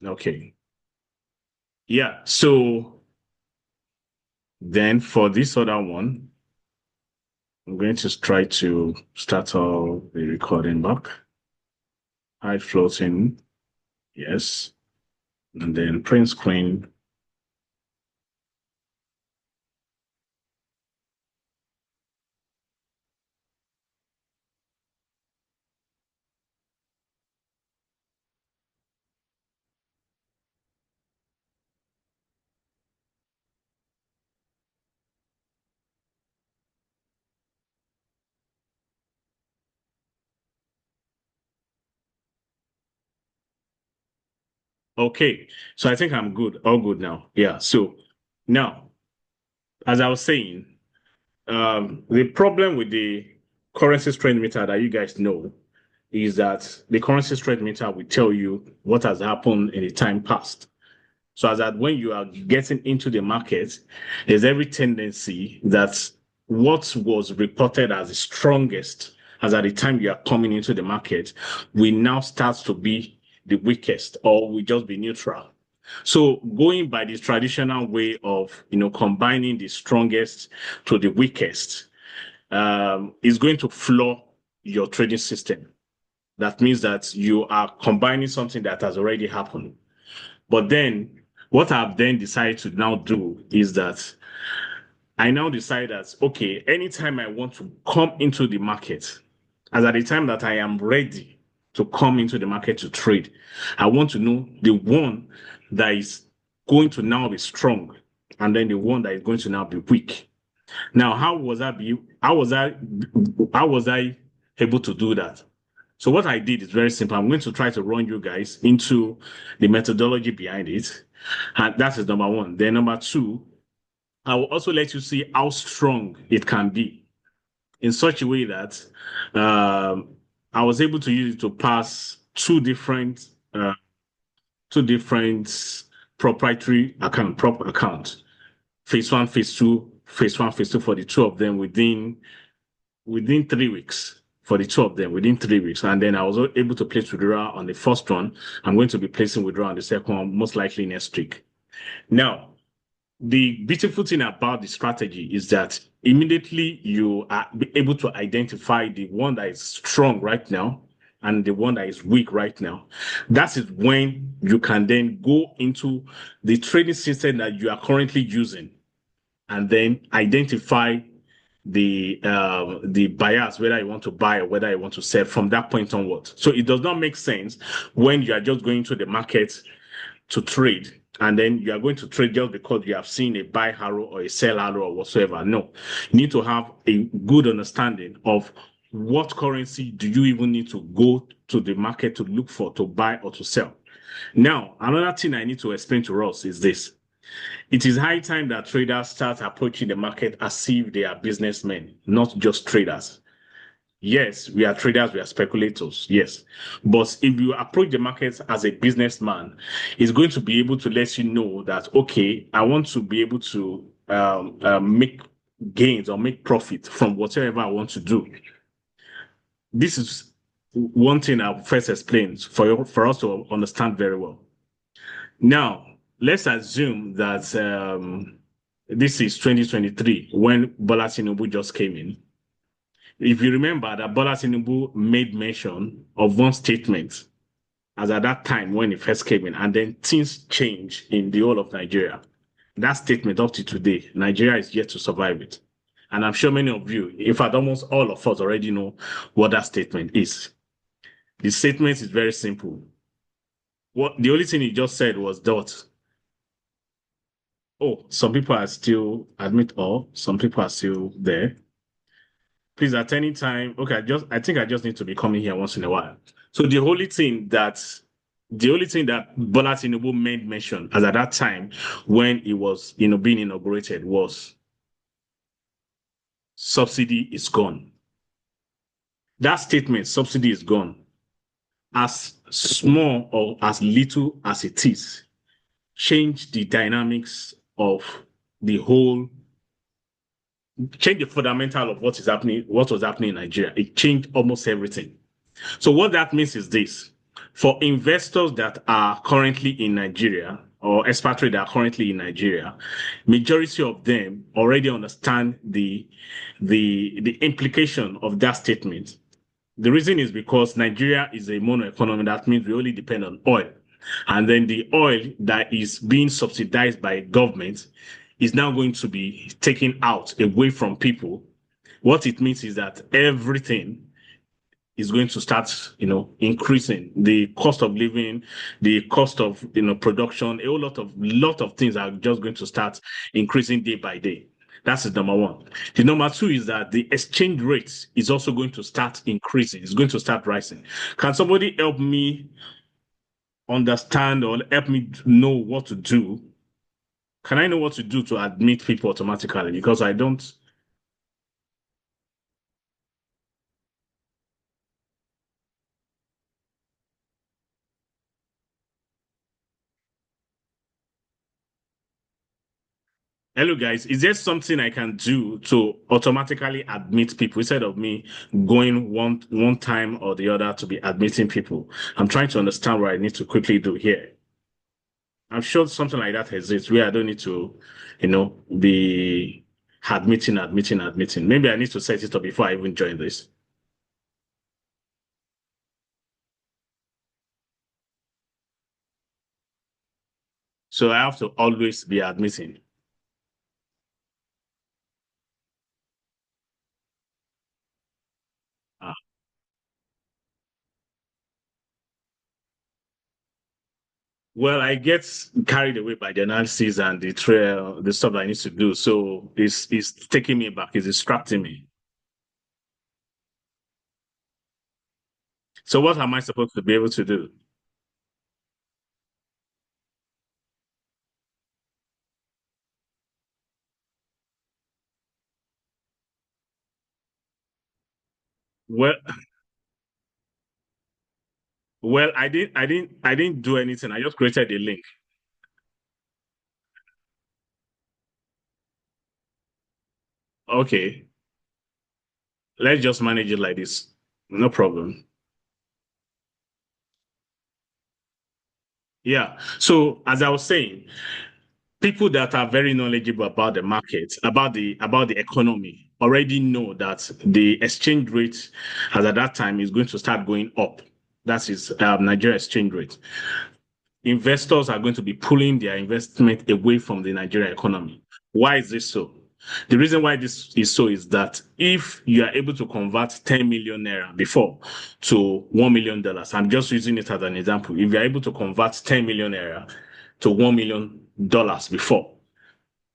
Okay. Yeah. So then for this other one, I'm going to try to start all the recording back. Hide floating. Yes. And then print screen. Okay. So I think I'm good. All good now. Yeah. So now, as I was saying, the problem with the currency strength meter that you guys know is that the currency strength meter will tell you what has happened in the time past. So as that when you are getting into the market, there's every tendency that what was reported as the strongest as at the time you are coming into the market will now start to be the weakest or will just be neutral. So going by this traditional way of combining the strongest to the weakest is going to flaw your trading system. That means that you are combining something that has already happened. But then what I've then decided to now do is that I now decide that, okay, anytime I want to come into the market, as at the time that I am ready to come into the market to trade, I want to know the one that is going to now be strong and then the one that is going to now be weak. Now, how was I able to do that? So what I did is very simple. I'm going to try to run you guys into the methodology behind it. And that is number one. Then number two, I will also let you see how strong it can be in such a way that um, I was able to use it to pass two different proprietary prop account, phase one, phase two for the two of them within 3 weeks. For the two of them within 3 weeks. And then I was able to place withdrawal on the first one. I'm going to be placing withdrawal on the second one, most likely next week. Now, the beautiful thing about the strategy is that immediately you are able to identify the one that is strong right now and the one that is weak right now. That is when you can then go into the trading system that you are currently using and then identify the buyers, whether you want to buy or whether you want to sell from that point onward. So it does not make sense when you are just going to the market to trade and then you are going to trade just because you have seen a buy arrow or a sell arrow or whatsoever. No, you need to have a good understanding of what currency do you even need to go to the market to look for to buy or to sell. Now, another thing I need to explain to us is this. It is high time that traders start approaching the market as if they are businessmen, not just traders. Yes, we are traders, we are speculators, yes. But if you approach the market as a businessman, it's going to be able to let you know that, okay, I want to be able to make gains or make profit from whatever I want to do. This is one thing I'll first explain for us to understand very well. Now, let's assume that this is 2023 when Bola Tinubu just came in. If you remember that Bola Tinubu made mention of one statement as at that time when he first came in, and then things changed in the whole of Nigeria. That statement up to today, Nigeria is yet to survive it. And I'm sure many of you, in fact, almost all of us already know what that statement is. The statement is very simple. What the only thing he just said was that, oh, some people are still admit all, some people are still there. Please, at any time, okay, I think I just need to be coming here once in a while. So the only thing that Bola Tinubu made mention as at that time when it was being inaugurated was subsidy is gone. That statement, subsidy is gone, as small or as little as it is, change the dynamics of the whole, change the fundamental of what was happening in Nigeria. It changed almost everything. So what that means is this. For investors that are currently in Nigeria or expatriates that are currently in Nigeria, majority of them already understand the implication of that statement. The reason is because Nigeria is a mono economy. That means we only depend on oil. And then the oil that is being subsidized by government is now going to be taken out away from people. What it means is that everything is going to start, increasing. The cost of living, the cost of, production, a whole lot of things are just going to start increasing day by day. That's number one. The number two is that the exchange rate is also going to start increasing. It's going to start rising. Can somebody help me understand or help me know what to do? Can I know what to do to admit people automatically? Because I don't. Hello, guys. Is there something I can do to automatically admit people instead of me going one time or the other to be admitting people? I'm trying to understand what I need to quickly do here. I'm sure something like that exists where I don't need to, be admitting. Maybe I need to set it up before I even join this. So I have to always be admitting. Uh, well, I get carried away by the analysis and the stuff I need to do. So it's taking me back. It's distracting me. So what am I supposed to be able to do? Well, well, I didn't do anything. I just created a link. Okay, let's just manage it like this. No problem. Yeah. So as I was saying, people that are very knowledgeable about the market, about the economy, already know that the exchange rate, as at that time, is going to start going up. That is Nigeria exchange rate. Investors are going to be pulling their investment away from the Nigerian economy. Why is this so? The reason why this is so is that if you are able to convert 10 million naira before to $1 million, I'm just using it as an example. If you're able to convert 10 million naira to $1 million before,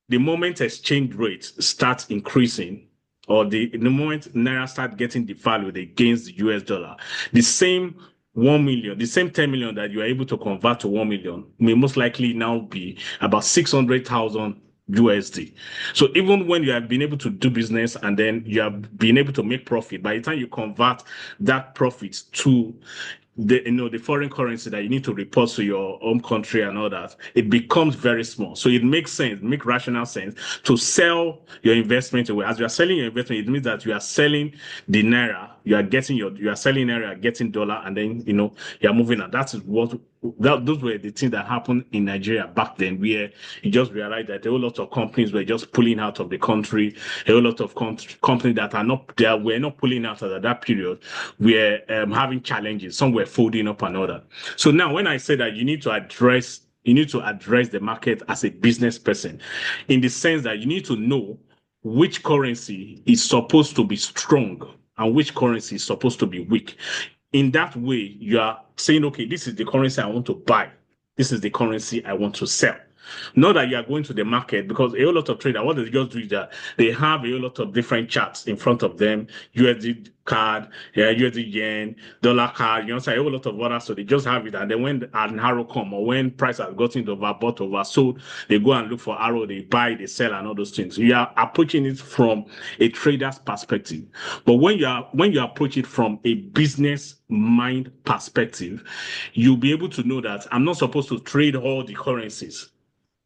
the moment exchange rate starts increasing, or the moment naira start getting devalued against the US dollar, the same 1 million, the same 10 million that you are able to convert to 1 million may most likely now be about 600,000 USD. So even when you have been able to do business and then you have been able to make profit, by the time you convert that profit to the foreign currency that you need to report to your home country and all that, it becomes very small. So it makes sense, make rational sense to sell your investment away. As you are selling your investment, it means that you are selling the naira, you are selling naira, you are getting dollar, and then you are moving on. That is what those were the things that happened in Nigeria back then, where you just realized that a whole lot of companies were just pulling out of the country. A whole lot of companies that are not there were not pulling out at that period, were having challenges. Some were folding up and all that. So now, when I say that you need to address the market as a business person, in the sense that you need to know which currency is supposed to be strong and which currency is supposed to be weak. In that way, you are saying, okay, this is the currency I want to buy. This is the currency I want to sell. Not that you are going to the market, because a whole lot of traders, what they just do is that they have a whole lot of different charts in front of them, USD card, yeah, USD yen, dollar card, so a whole lot of others. So they just have it. And then when an arrow come, or when price has gotten overbought, oversold, they go and look for arrow, they buy, they sell, and all those things. You are approaching it from a trader's perspective. But when you approach it from a business mind perspective, you'll be able to know that I'm not supposed to trade all the currencies.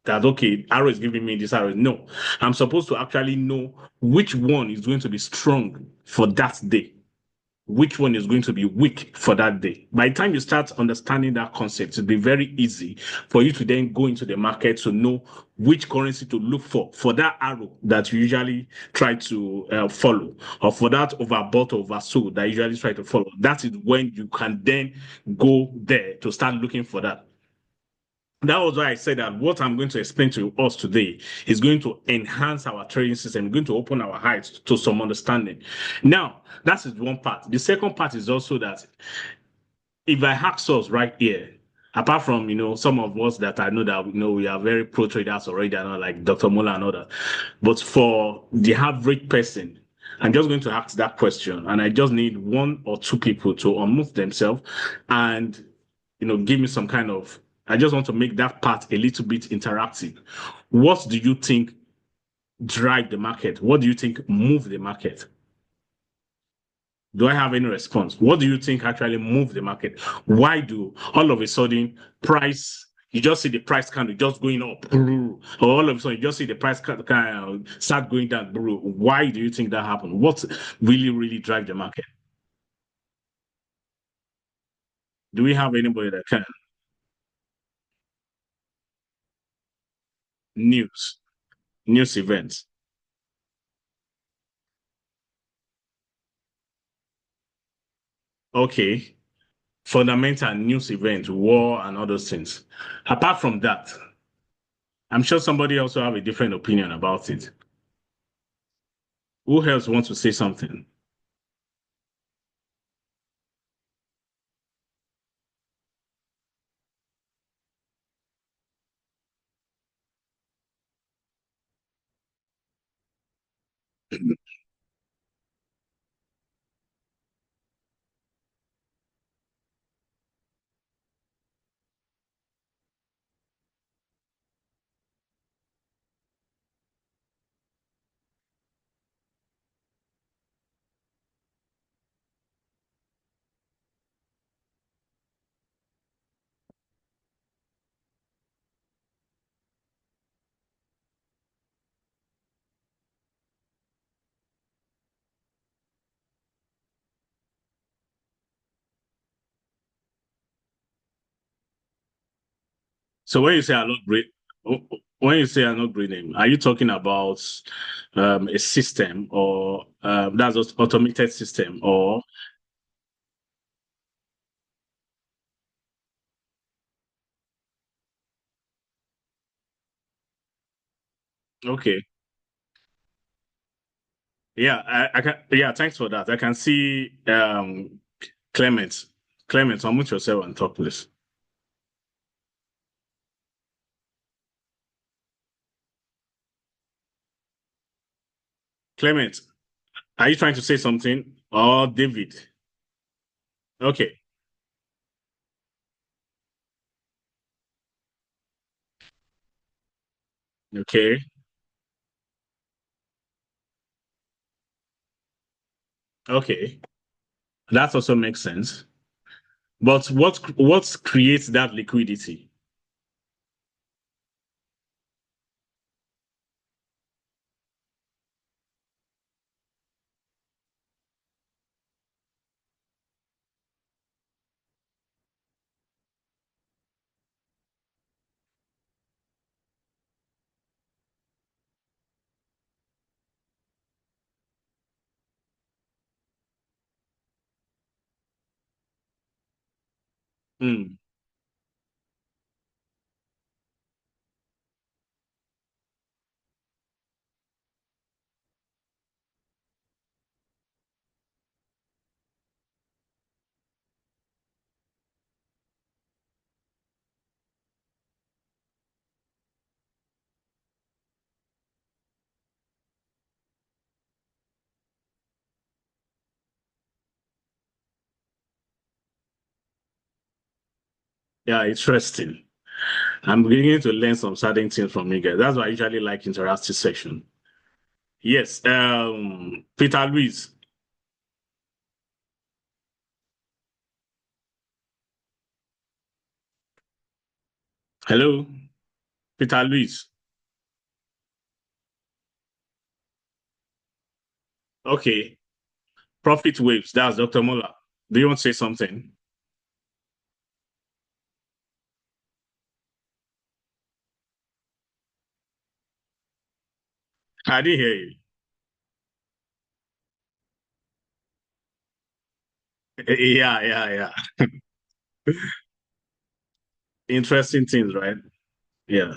That okay, arrow is giving me this arrow. No, I'm supposed to actually know which one is going to be strong for that day. which one is going to be weak for that day. By the time you start understanding that concept, it'll be very easy for you to then go into the market to know which currency to look for that arrow that you usually try to follow, or for that overbought or oversold that you usually try to follow. That is when you can then go there to start looking for that. That was why I said that what I'm going to explain to us today is going to enhance our trading system, going to open our eyes to some understanding. Now, that is one part. The second part is also that if I ask us right here, apart from some of us that I know that we are very pro traders already, and all, like Dr. Mola and others, but for the average person, I'm just going to ask that question, and I just need one or two people to unmove themselves and give me some kind of. I just want to make that part a little bit interactive. What do you think drive the market? What do you think move the market? Do I have any response? What do you think actually move the market? Why do all of a sudden price, you just see the price kind of just going up, or all of a sudden you just see the price kind of start going down? Why do you think that happened? What really drive the market? Do we have anybody that can? News, news events. Okay. Fundamental news event, war, and all those things. Apart from that, I'm sure somebody also have a different opinion about it. Who else wants to say something? So when you say I'm not great, when you say I'm not grading, are you talking about a system, or that's an automated system, or okay? Yeah, I can. Yeah, thanks for that. I can see Clement. Clement, unmute yourself and talk, please. Clement, are you trying to say something? Or David? Okay, okay, okay. That also makes sense. But what creates that liquidity? Hmm. Yeah, interesting. I'm beginning to learn some certain things from you guys. That's why I usually like interactive section. Yes, Peter Luis. Hello, Peter Luis. Okay. Profit waves. That's Dr. Muller. Do you want to say something? I didn't hear you. Yeah, yeah, yeah. Interesting things, right? Yeah.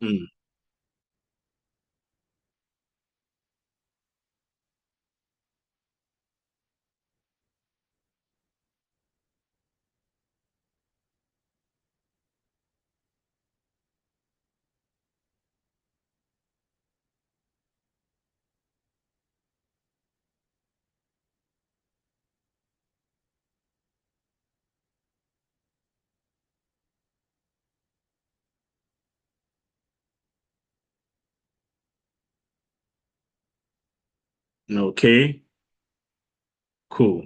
Mm. Okay, cool.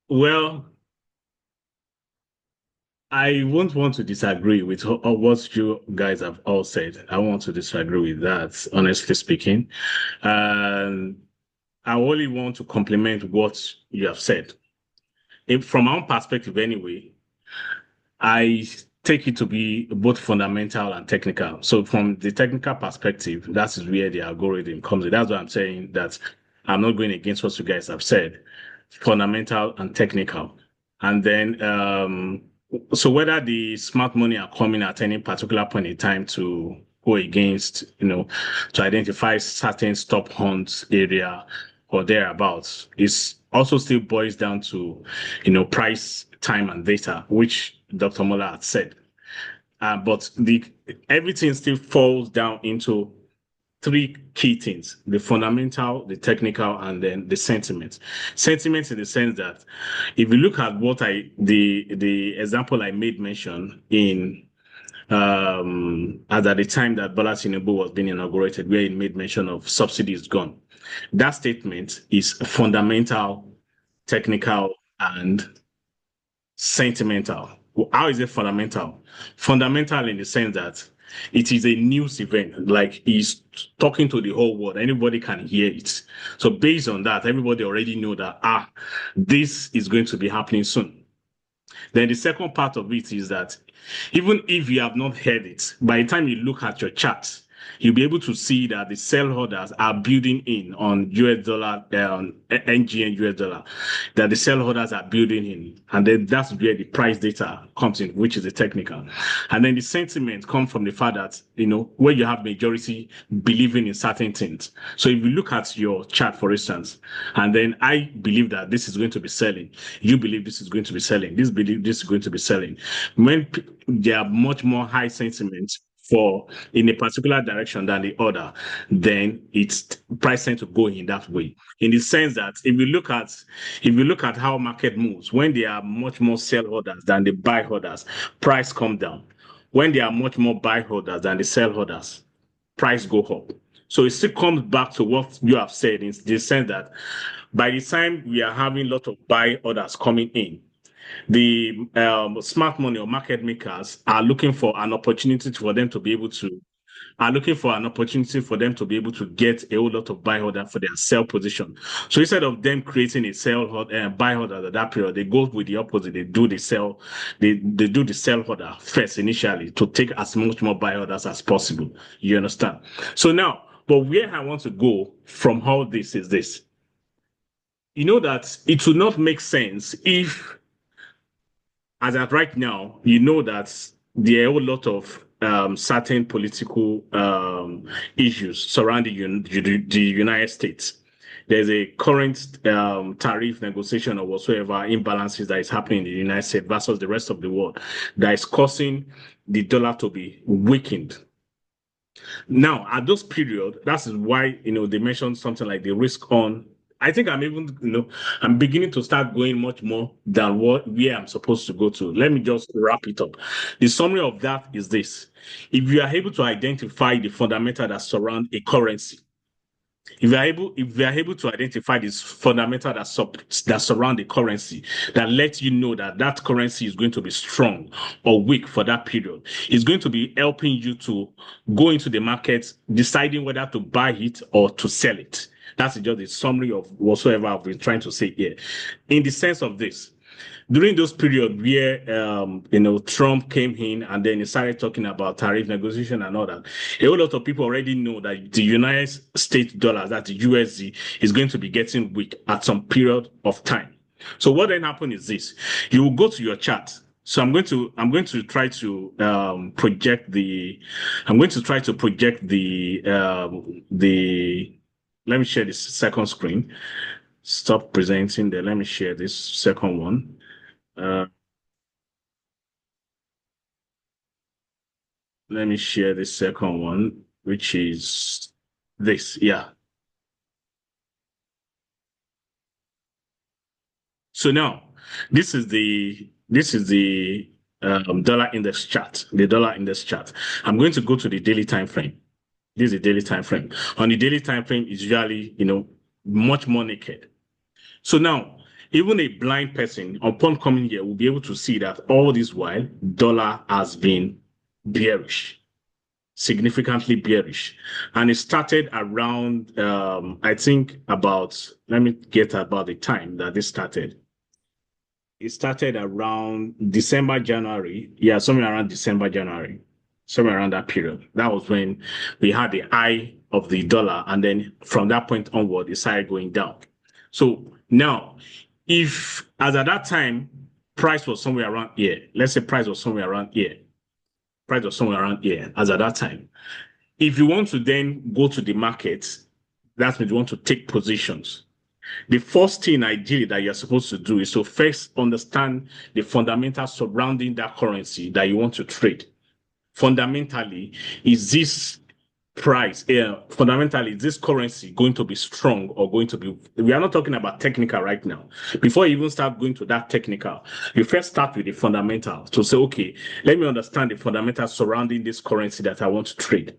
Well, I won't want to disagree with what you guys have all said. I want to disagree with that, honestly speaking. And I only want to compliment what you have said. From our perspective, anyway, I take it to be both fundamental and technical. So from the technical perspective, that is where the algorithm comes in. That's why I'm saying that I'm not going against what you guys have said, fundamental and technical. And then, so whether the smart money are coming at any particular point in time to go against, to identify certain stop hunt area or thereabouts, is also still boils down to, price, time, and data, which Dr. Muller had said. But the everything still falls down into three key things: the fundamental, the technical, and then the sentiment. Sentiment in the sense that if you look at what the example I made mention in as at the time that Bola Tinubu was being inaugurated, where he made mention of subsidies gone. That statement is fundamental, technical, and sentimental. How is it fundamental? Fundamental in the sense that it is a news event, like he's talking to the whole world. Anybody can hear it. So based on that, everybody already know that this is going to be happening soon. Then the second part of it is that even if you have not heard it, by the time you look at your chart, you'll be able to see that the sell orders are building in on US dollar, NGN US dollar, that the sell orders are building in. And then that's where the price data comes in, which is the technical. And then the sentiment comes from the fact that, where you have majority believing in certain things. So if you look at your chart, for instance, and then I believe that this is going to be selling, you believe this is going to be selling, this believe this is going to be selling. When there are much more high sentiment for in a particular direction than the other, then it's price tend to go in that way. In the sense that if you look at how market moves, when there are much more sell orders than the buy orders, price come down. When there are much more buy orders than the sell orders, price go up. So it still comes back to what you have said in the sense that by the time we are having a lot of buy orders coming in, the smart money or market makers are looking for an opportunity for them to be able to are looking for an opportunity for them to be able to get a whole lot of buy order for their sell position. So instead of them creating a buy order at that period, they go with the opposite. They do the sell order first initially to take as much more buy orders as possible. You understand? So now, but where I want to go from all this is this. You know that it would not make sense if as of right now, you know that there are a lot of certain political issues surrounding the United States. There's a current tariff negotiation or whatsoever imbalances that is happening in the United States versus the rest of the world that is causing the dollar to be weakened. Now, at those period, that is why they mentioned something like the risk on. I think I'm even I'm beginning to start going much more than where I'm supposed to go to. Let me just wrap it up. The summary of that is this: if you are able to identify the fundamental that surround a currency, if you are able to identify this fundamental that surround the currency, that lets you know that that currency is going to be strong or weak for that period, it's going to be helping you to go into the market, deciding whether to buy it or to sell it. That's just a summary of whatsoever I've been trying to say here. In the sense of this, during those periods where Trump came in and then he started talking about tariff negotiation and all that, a whole lot of people already know that the United States dollar, that the USD, is going to be getting weak at some period of time. So what then happened is this: you will go to your chart. So I'm going to try to project the I'm going to try to project the let me share this second screen. Stop presenting there. Let me share this second one. Uh, Let me share the second one, which is this. Yeah. So now this is the dollar index chart. The dollar index chart. I'm going to go to the daily time frame. This is the daily time frame. On the daily time frame, is usually much more naked. So now, even a blind person, upon coming here, will be able to see that all this while, dollar has been bearish, significantly bearish. And it started around, I think let me get about the time that this started. It started around December, January. Yeah, somewhere around December, January, somewhere around that period. That was when we had the high of the dollar. And then from that point onward, it started going down. So now, if as at that time, price was somewhere around here, let's say price was somewhere around here as at that time. If you want to then go to the market, that means you want to take positions. The first thing ideally that you're supposed to do is to first understand the fundamentals surrounding that currency that you want to trade. Fundamentally, is this fundamentally, is this currency going to be strong or going to be? We are not talking about technical right now. Before you even start going to that technical, you first start with the fundamentals to say, okay, let me understand the fundamentals surrounding this currency that I want to trade.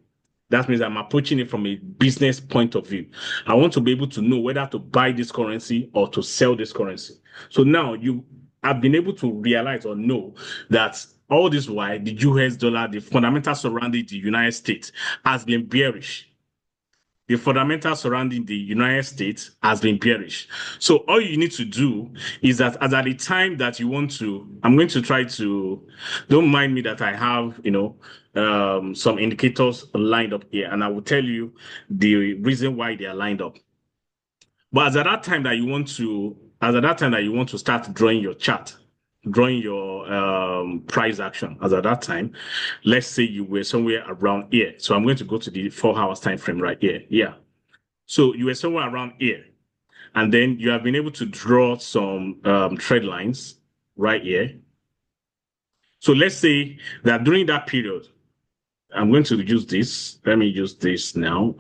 That means I'm approaching it from a business point of view. I want to be able to know whether to buy this currency or to sell this currency. So now you have been able to realize or know that all this while the US dollar, the fundamentals surrounding the United States has been bearish. The fundamentals surrounding the United States has been bearish. So all you need to do is that as at the time that you want to, I'm going to try to, don't mind me that I have, some indicators lined up here, and I will tell you the reason why they are lined up. But as at that time that you want to start drawing your chart, drawing your price action, as at that time, let's say you were somewhere around here. So I'm going to go to the 4 hours time frame right here. Yeah. So you were somewhere around here, and then you have been able to draw some trend lines right here. So let's say that during that period, I'm going to use this. Let me use this now.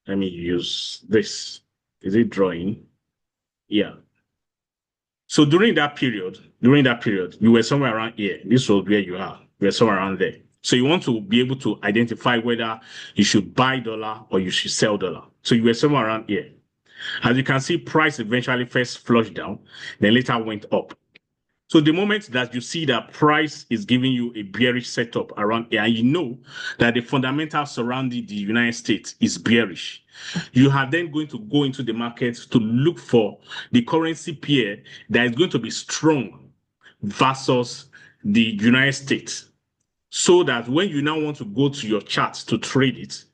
Let me use this. Is it drawing? Yeah. So during that period, you were somewhere around here. This was where you are. You were somewhere around there. So you want to be able to identify whether you should buy dollar or you should sell dollar. So you were somewhere around here. As you can see, price eventually first flushed down, then later went up. So the moment that you see that price is giving you a bearish setup around here, and you know that the fundamentals surrounding the United States is bearish, you are then going to go into the market to look for the currency pair that is going to be strong versus the United States. So that when you now want to go to your chart to trade it,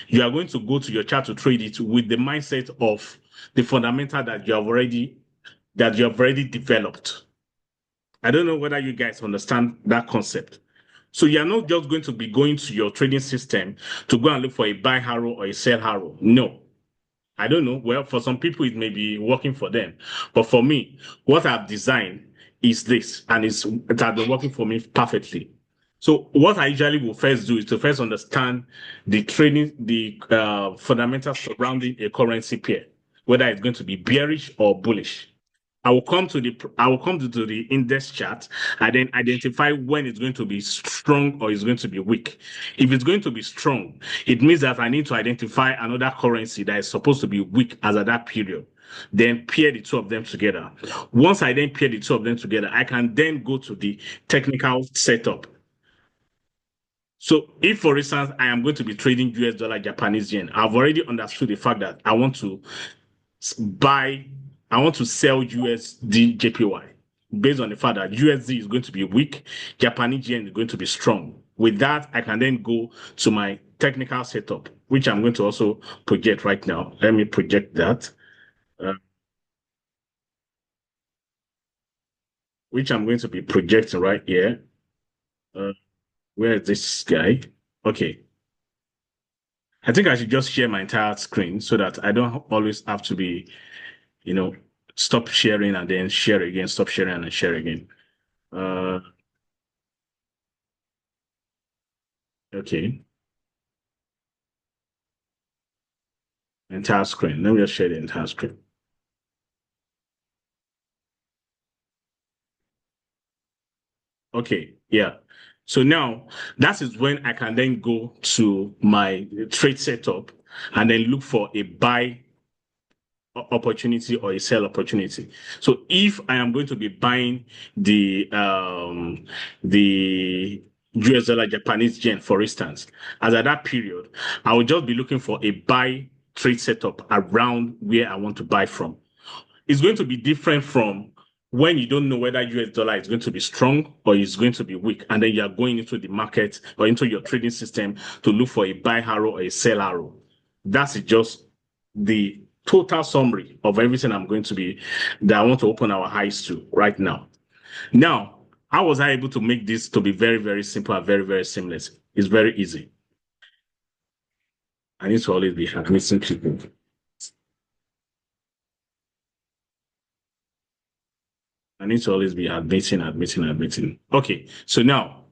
you are going to go to your chart to trade it with the mindset of the fundamental that you have already developed. I don't know whether you guys understand that concept. So you're not just going to be going to your trading system to go and look for a buy arrow or a sell arrow. No. I don't know. Well, for some people, it may be working for them. But for me, what I've designed is this, and it has been working for me perfectly. So what I usually will first do is to first understand the fundamentals surrounding a currency pair, whether it's going to be bearish or bullish. I will come to the index chart and then identify when it's going to be strong or it's going to be weak. If it's going to be strong, it means that I need to identify another currency that is supposed to be weak as at that period. Then pair the two of them together. Once I then pair the two of them together, I can then go to the technical setup. So if, for instance, I am going to be trading US dollar, Japanese yen, I've already understood the fact that I want to buy, I want to sell USD JPY based on the fact that USD is going to be weak, Japanese yen is going to be strong. With that, I can then go to my technical setup, which I'm going to also project right now. Let me project that, uh, which I'm going to be projecting right here. Uh, where is this guy? Okay. I think I should just share my entire screen so that I don't always have to be, you know, stop sharing and then share again, stop sharing and then share again. Uh, okay, entire screen. Let me just share the entire screen. Okay, yeah. So now that is when I can then go to my trade setup and then look for a buy opportunity or a sell opportunity. So if I am going to be buying the US dollar Japanese yen, for instance, as at that period, I will just be looking for a buy trade setup around where I want to buy from. It's going to be different from when you don't know whether US dollar is going to be strong or is going to be weak, and then you are going into the market or into your trading system to look for a buy arrow or a sell arrow. That's just the total summary of everything I'm going to be that I want to open our eyes to right now. Now, how was I able to make this to be very, very simple and very, very seamless? It's very easy. I need to always be admitting people. I need to always be admitting. Okay, so now,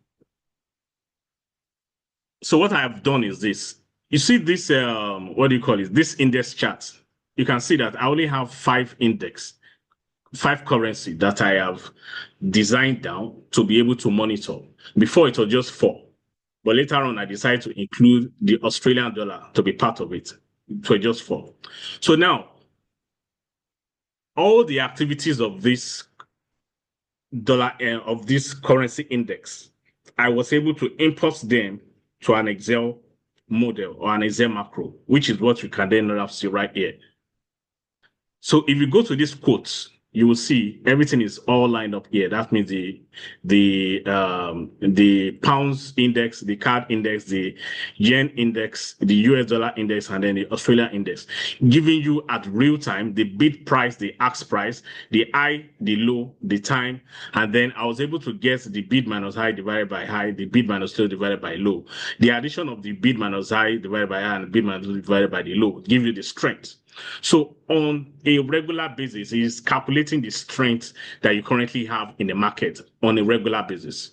so what I have done is this. You see this, what do you call it? This index chart. You can see that I only have five currency that I have designed down to be able to monitor. Before it was just four. But later on, I decided to include the Australian dollar to be part of it. It was just four. So now, all the activities of this of this currency index, I was able to import them to an Excel model or an Excel macro, which is what you can then now see right here. So if you go to these quotes, you will see everything is all lined up here. That means the pounds index, the card index, the yen index, the US dollar index, and then the Australian index, giving you at real time the bid price, the ask price, the high, the low, the time, and then I was able to get the bid minus high divided by high, the bid minus low divided by low. The addition of the bid minus high divided by high and the bid minus low divided by the low give you the strength. So on a regular basis, is calculating the strength that you currently have in the market on a regular basis.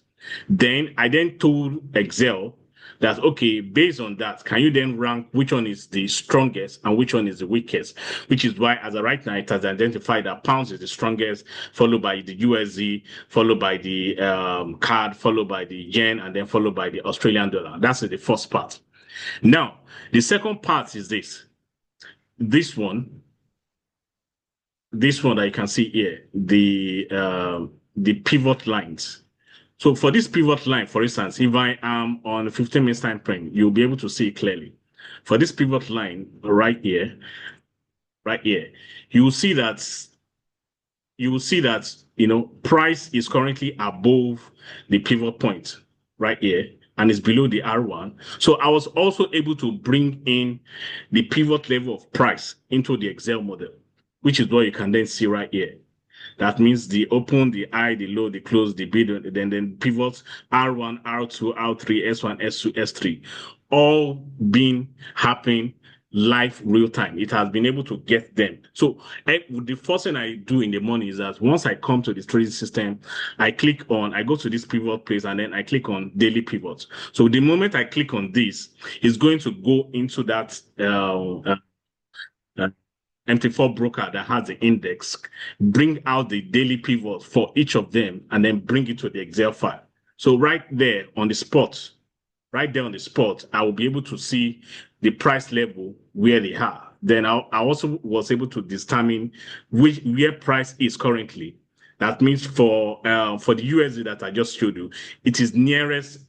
Then I then told Excel that, okay, based on that, can you then rank which one is the strongest and which one is the weakest? Which is why, as of right now, it has identified that pounds is the strongest, followed by the USD, followed by the CAD, followed by the yen, and then followed by the Australian dollar. That's the first part. Now, the second part is this. This one, this one that you can see here, the pivot lines. So for this pivot line, for instance, if I am on a 15 minutes time frame, you'll be able to see it clearly. For this pivot line right here, you will see that price is currently above the pivot point right here and is below the R1. So I was also able to bring in the pivot level of price into the Excel model, which is what you can then see right here. That means the open, the high, the low, the close, the bid, then pivots R1, R2, R3, S1, S2, S3, all being happening live real time. It has been able to get them. So the first thing I do in the morning is that once I come to the trading system, I go to this pivot place and then I click on daily pivots. So the moment I click on this, it's going to go into that uh, MT4 broker that has the index, bring out the daily pivot for each of them, and then bring it to the Excel file. So right there on the spot, I will be able to see the price level where they are. Then I also was able to determine where price is currently. That means for the USD that I just showed you, it is the nearest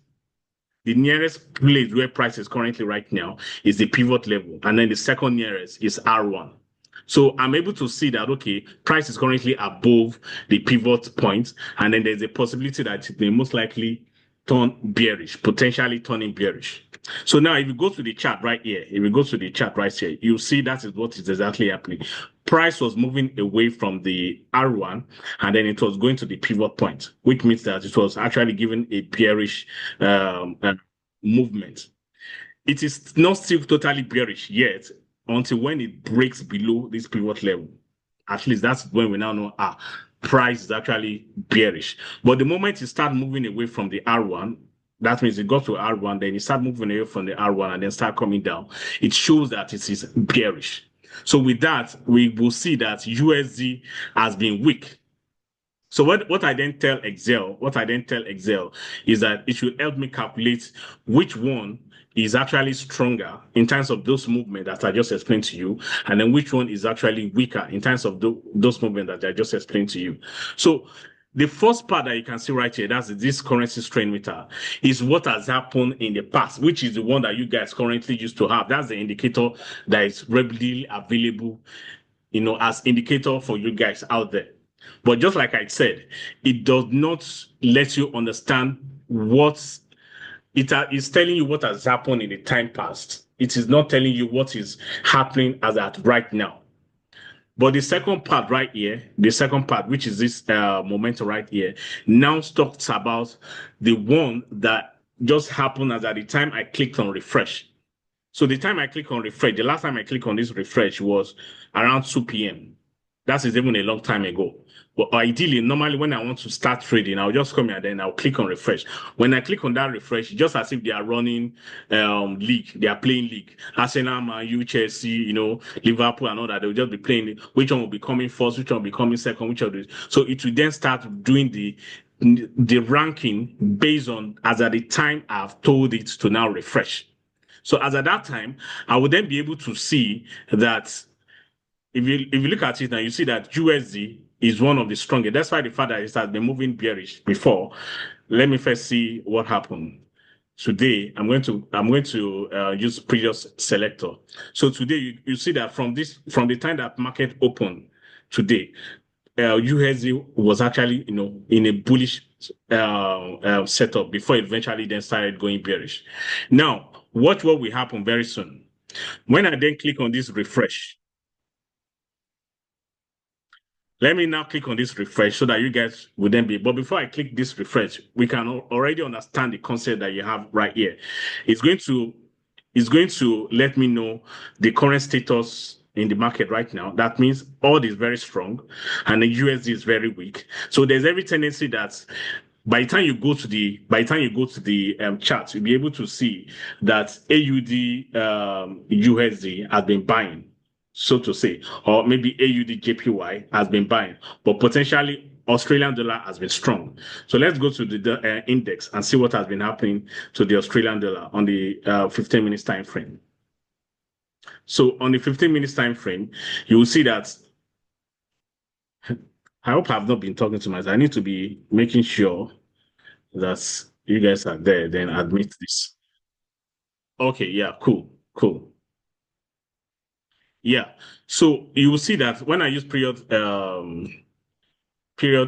place where price is currently right now is the pivot level, and then the second nearest is R1. So I'm able to see that, okay, price is currently above the pivot point, and then there's a possibility that it may most likely turn bearish, potentially turning bearish. So now if you go to the chart right here, you'll see that is what is exactly happening. Price was moving away from the R1 and then it was going to the pivot point, which means that it was actually giving a bearish movement. It is not still totally bearish yet until when it breaks below this pivot level. At least that's when we now know, price is actually bearish. But the moment you start moving away from the R1, that means it got to R1, then you start moving away from the R1 and then start coming down. It shows that it is bearish. So with that, we will see that USD has been weak. So what I then tell Excel is that it should help me calculate which one is actually stronger in terms of those movements that I just explained to you, and then which one is actually weaker in terms of those movements that I just explained to you. So the first part that you can see right here, that's this currency strength meter, is what has happened in the past, which is the one that you guys currently used to have. That's the indicator that is readily available, as indicator for you guys out there. But just like I said, it does not let you understand it is telling you what has happened in the time past. It is not telling you what is happening as at right now. But the second part right here, which is this momentum right here, now talks about the one that just happened as at the time I clicked on refresh. So the time I click on refresh, the last time I clicked on this refresh was around 2 p.m. That is even a long time ago. But ideally, normally when I want to start trading, I'll just come here and then I'll click on refresh. When I click on that refresh, just as if they are running league, they are playing league. Arsenal, Man U, Chelsea, Liverpool and all that, they'll just be playing which one will be coming first, which one will be coming second, which of these. So it will then start doing the ranking based on as at the time I've told it to now refresh. So as at that time, I will then be able to see that if you look at it now, you see that USD is one of the strongest. That's why the fact that it has been moving bearish before. Let me first see what happened. Today, I'm going to use previous selector. So today, you see that from the time that market opened today, USD was actually in a bullish setup before it eventually then started going bearish. Now, watch what will happen very soon. When I then click on this refresh. Let me now click on this refresh so that you guys will then be. But before I click this refresh, we can already understand the concept that you have right here. It's going to let me know the current status in the market right now. That means oil is very strong and the USD is very weak. So there's every tendency that by the time you go to the chart, you'll be able to see that AUD USD has been buying, so to say, or maybe AUD JPY has been buying, but potentially Australian dollar has been strong. So let's go to the index and see what has been happening to the Australian dollar on the 15 minutes time frame. So on the 15 minutes time frame, you will see that. I hope I've not been talking to myself. I need to be making sure that you guys are there, then admit this. Okay, yeah, cool. Yeah. So you will see that when I use period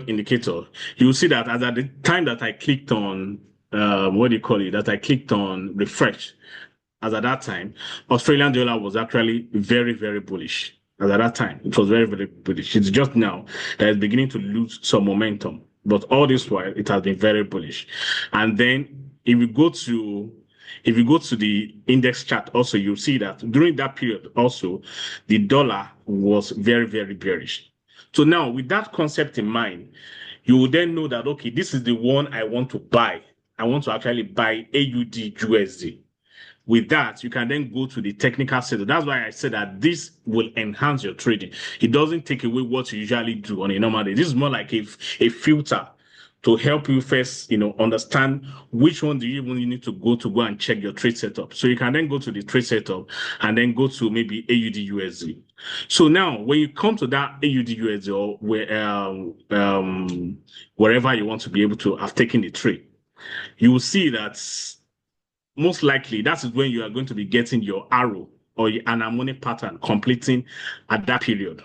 indicator, you will see that as at the time that I clicked on that I clicked on refresh, as at that time, Australian dollar was actually very, very bullish. As at that time, it was very, very bullish. It's just now that it's beginning to lose some momentum. But all this while, it has been very bullish. And then if we go to If you go to the index chart also, you'll see that during that period also, the dollar was very, very bearish. So now with that concept in mind, you will then know that, okay, this is the one I want to buy. I want to actually buy AUD USD. With that, you can then go to the technical setup. That's why I said that this will enhance your trading. It doesn't take away what you usually do on a normal day. This is more like a filter to help you first, understand which one do you even need to go and check your trade setup. So you can then go to the trade setup and then go to maybe AUD USD. So now when you come to that AUD USD or wherever you want to be able to have taken the trade, you will see that most likely that is when you are going to be getting your arrow or an harmonic pattern completing at that period.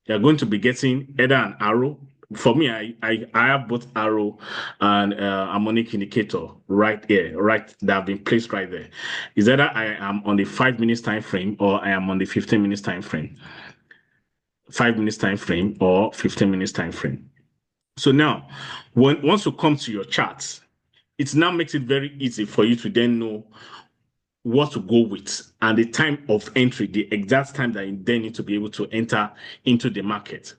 You're going to be getting either an arrow. For me, I have both arrow and harmonic indicator right here, right, that have been placed right there. Is either I am on the 5 minutes time frame or I am on the 15 minutes time frame. 5 minutes time frame or 15 minutes time frame. So now, once you come to your charts, it now makes it very easy for you to then know what to go with and the time of entry, the exact time that you then need to be able to enter into the market.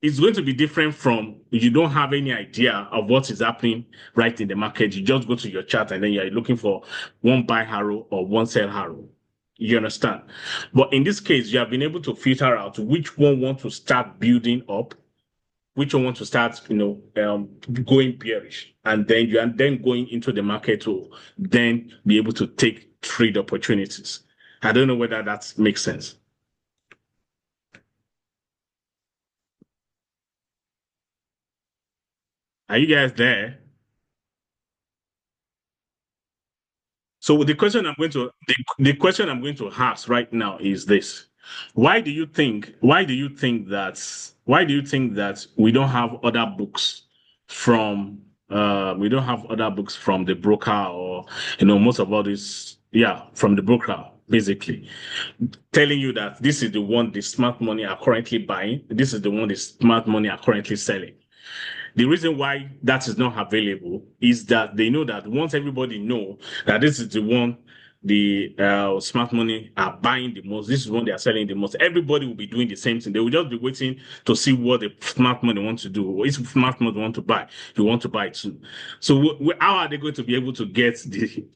It's going to be different from you don't have any idea of what is happening right in the market. You just go to your chart and then you're looking for one buy arrow or one sell arrow. You understand? But in this case, you have been able to filter out which one want to start building up, which one want to start, going bearish, and then you are then going into the market to then be able to take trade opportunities. I don't know whether that makes sense. Are you guys there? So the question I'm going to ask right now is this. Why do you think that we don't have other books from the broker, or most of all this, yeah, from the broker, basically telling you that this is the one the smart money are currently buying, this is the one the smart money are currently selling. The reason why that is not available is that they know that once everybody know that this is the one the smart money are buying the most, this is one they are selling the most, everybody will be doing the same thing. They will just be waiting to see what the smart money wants to do. If smart money want to buy, you want to buy too. So how are they going to be able to get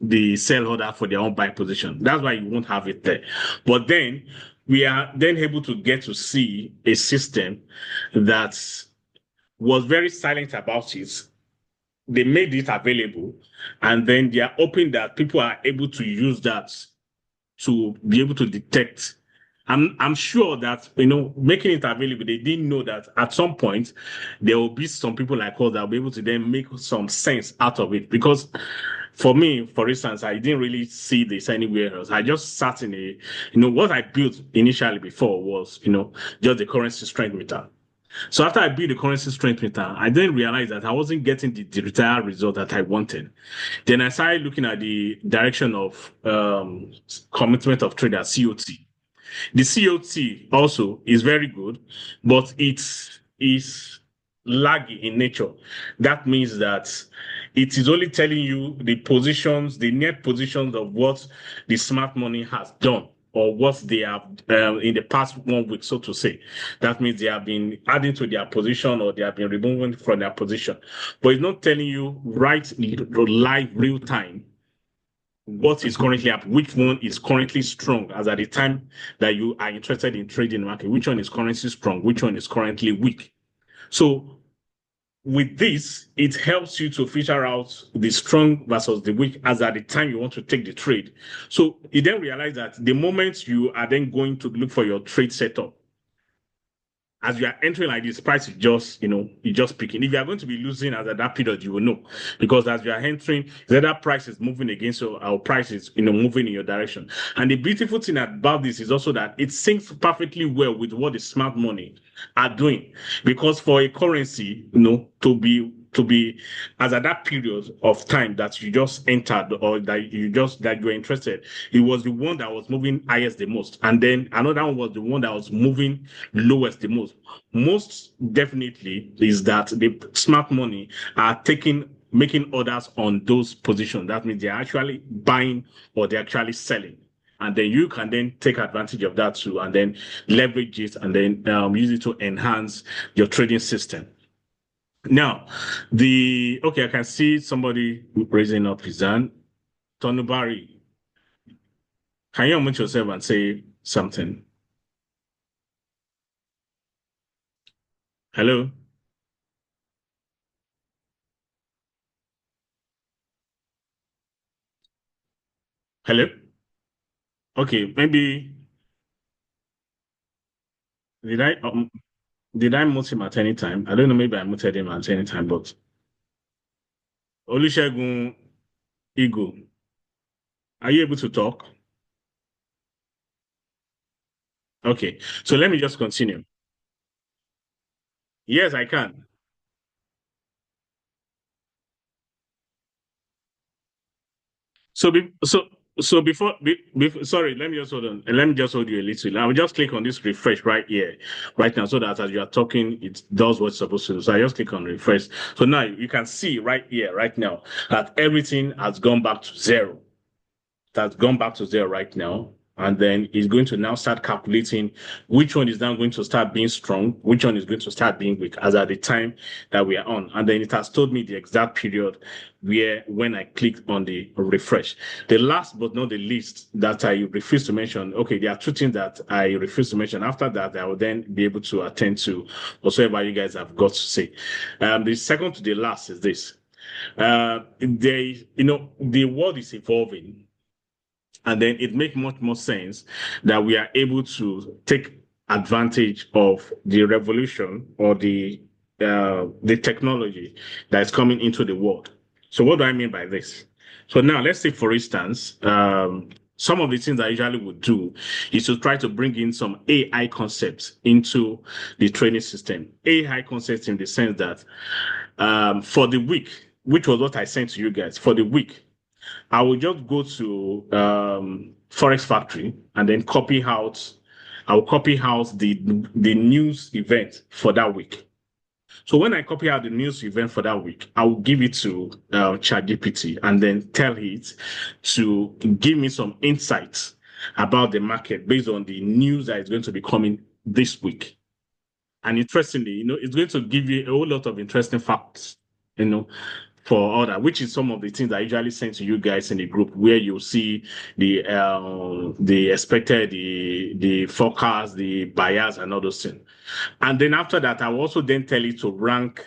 the sell order for their own buy position? That's why you won't have it there. But then we are then able to get to see a system that was very silent about it. They made it available, and then they are hoping that people are able to use that to be able to detect. I'm sure that making it available, they didn't know that at some point there will be some people like us that will be able to then make some sense out of it. Because for me, for instance, I didn't really see this anywhere else. I just sat in what I built initially before was just the currency strength meter. So after I built the currency strength meter, I then realized that I wasn't getting the desired result that I wanted. Then I started looking at the direction of commitment of trader, COT. The COT also is very good, but it is laggy in nature. That means that it is only telling you the positions, the net positions of what the smart money has done, or what they have in the past 1 week, so to say. That means they have been adding to their position or they have been removing from their position. But it's not telling you live, real time, what is currently happening, which one is currently strong as at the time that you are interested in trading the market, which one is currently strong, which one is currently weak. So with this, it helps you to filter out the strong versus the weak as at the time you want to take the trade. So you then realize that the moment you are then going to look for your trade setup, as you are entering like this, price is just, you're just picking. If you are going to be losing as at that period, you will know. Because as you are entering, that price is moving against you, our price is, moving in your direction. And the beautiful thing about this is also that it syncs perfectly well with what the smart money are doing. Because for a currency, to be as at that period of time that you just entered, or that you're interested, it was the one that was moving highest the most, and then another one was the one that was moving lowest the most definitely is that the smart money are taking making orders on those positions. That means they're actually buying or they're actually selling. And then you can then take advantage of that too, and then leverage it, and then use it to enhance your trading system. Now, I can see somebody raising up his hand. Tonubari, can you unmute yourself and say something? Hello? Hello? Okay, maybe did I um, did I mute him at any time? I don't know, maybe I muted him at any time, but Olusegun Igu, are you able to talk? Okay, so let me just continue. Yes, I can. So, sorry, let me just hold on. Let me just hold you a little. I will just click on this refresh right here, right now, so that as you are talking, it does what it's supposed to do. So I just click on refresh. So now you can see right here, right now, that everything has gone back to zero. That's gone back to zero right now. And then it's going to now start calculating which one is now going to start being strong, which one is going to start being weak as at the time that we are on. And then it has told me the exact period where when I clicked on the refresh. The last but not the least that I refuse to mention, okay, there are two things that I refuse to mention. After that, I will then be able to attend to whatsoever you guys have got to say. The second to the last is this. The world is evolving, and then it makes much more sense that we are able to take advantage of the revolution or the technology that is coming into the world. So what do I mean by this? So now let's say, for instance, some of the things I usually would do is to try to bring in some AI concepts into the training system. AI concepts in the sense that for the week, which was what I sent to you guys, for the week, I will just go to Forex Factory and then I'll copy out the news event for that week. So when I copy out the news event for that week, I will give it to ChatGPT and then tell it to give me some insights about the market based on the news that is going to be coming this week. And interestingly, it's going to give you a whole lot of interesting facts, you know, for all that, which is some of the things I usually send to you guys in the group, where you see the expected, the forecast, the bias, and all those things. And then after that, I will also then tell you to rank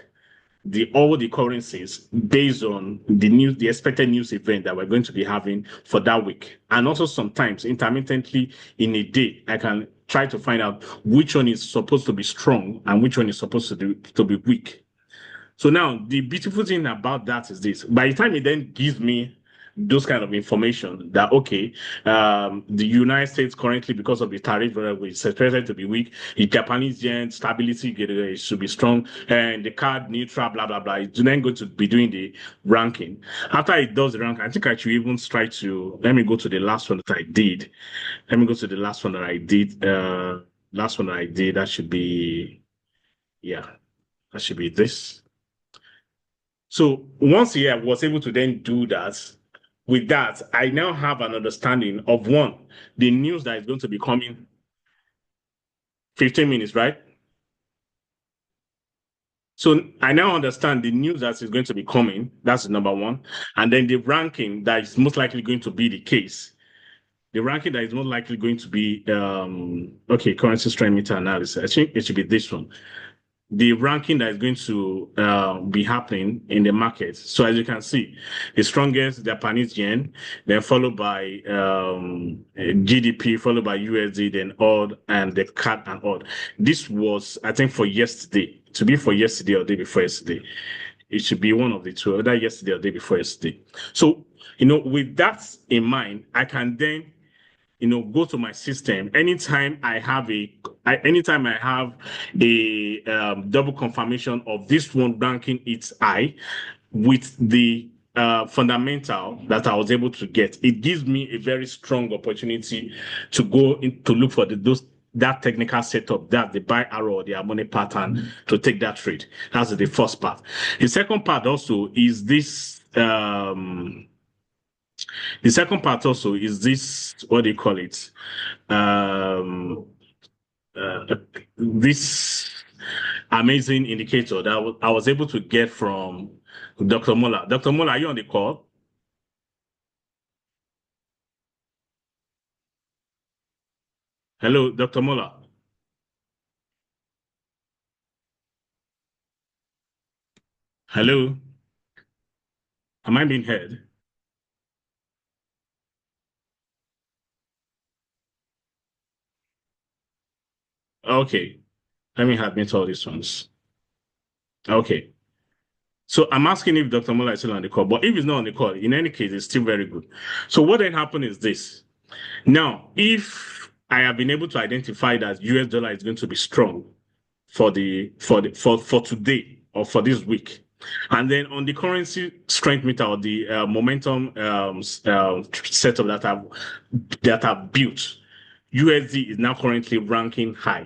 all the currencies based on the expected news event that we're going to be having for that week. And also sometimes intermittently in a day, I can try to find out which one is supposed to be strong and which one is supposed to be weak. So now the beautiful thing about that is this: by the time it then gives me those kind of information that okay, the United States currently, because of the tariff is expected to be weak, the Japanese yen stability should be strong, and the card neutral, blah blah blah. It's then going to be doing the ranking. After it does the rank, I think I should even try to let me go to the last one that I did. Let me go to the last one that I did. Last one that I did, that should be, yeah, that should be this. So once I was able to then do that, with that, I now have an understanding of one, the news that is going to be coming 15 minutes, right? So I now understand the news that is going to be coming. That's number one. And then the ranking that is most likely going to be the case. The ranking that is most likely going to be, okay, currency strength meter analysis. I think it should be this one, the ranking that is going to be happening in the market. So as you can see, the strongest Japanese yen, then followed by GDP, followed by USD, then odd, and the CAD and odd. This was, I think, for yesterday. To be for yesterday or day before yesterday. It should be one of the two, either yesterday or day before yesterday. So, with that in mind, I can then go to my system anytime I have a double confirmation of this one ranking its high with the fundamental that I was able to get. It gives me a very strong opportunity to go in to look for those that technical setup, that the buy arrow or the harmonic pattern to take that trade. That's the first part. The second part also is this. The second part also is this. What do you call it? Um, uh, this amazing indicator that I was able to get from Dr. Mola. Dr. Mola, are you on the call? Hello, Dr. Mola. Hello, am I being heard? Okay, let me admit all these ones. Okay, so I'm asking if Dr. Mola is still on the call, but if he's not on the call, in any case, it's still very good. So what then happened is this. Now, if I have been able to identify that US dollar is going to be strong for today or for this week, and then on the currency strength meter or the momentum setup that I've built, USD is now currently ranking high.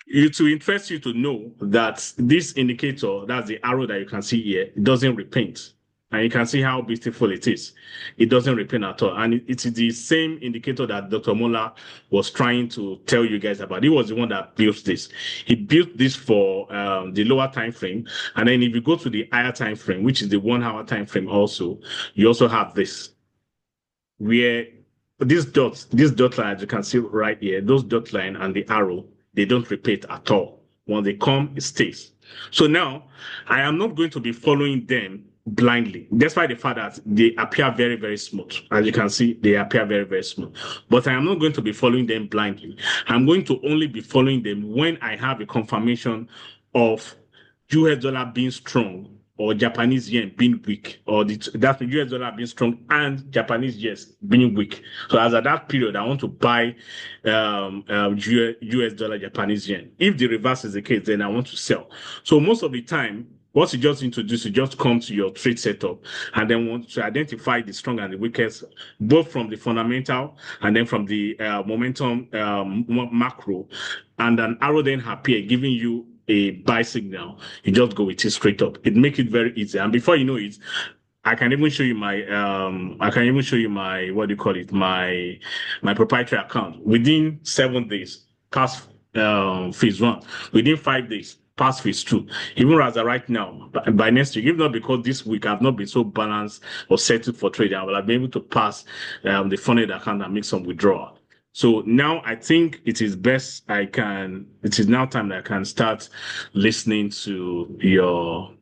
It will interest you to know that this indicator, that's the arrow that you can see here, it doesn't repaint. And you can see how beautiful it is. It doesn't repaint at all. And it is the same indicator that Dr. Mola was trying to tell you guys about. He was the one that built this. He built this for the lower time frame. And then if you go to the higher time frame, which is the 1 hour time frame also, you also have this where this dot line, as you can see right here, those dot line and the arrow, they don't repeat at all. When they come, it stays. So now I am not going to be following them blindly, despite the fact that they appear very, very smooth. As you can see, they appear very, very smooth. But I am not going to be following them blindly. I'm going to only be following them when I have a confirmation of US dollar being strong or Japanese yen being weak, or that US dollar being strong and Japanese yen being weak. So as at that period, I want to buy US dollar Japanese yen. If the reverse is the case, then I want to sell. So most of the time, what you just introduce, you just come to your trade setup and then want to identify the strong and the weakest, both from the fundamental and then from the momentum macro, and an arrow then appear giving you a buy signal. You just go with it straight up. It makes it very easy. And before you know it, I can even show you my what do you call it, my proprietary account within 7 days past phase one, within 5 days past phase two, even as of right now, by next week, if not because this week I've not been so balanced or settled for trading, I will have been able to pass the funded account and make some withdrawal. So now I think it is now time that I can start listening to your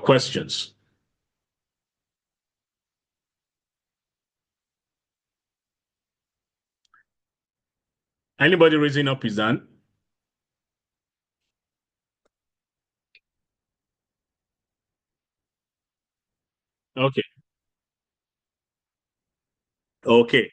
questions. Anybody raising up his hand? Okay. Okay.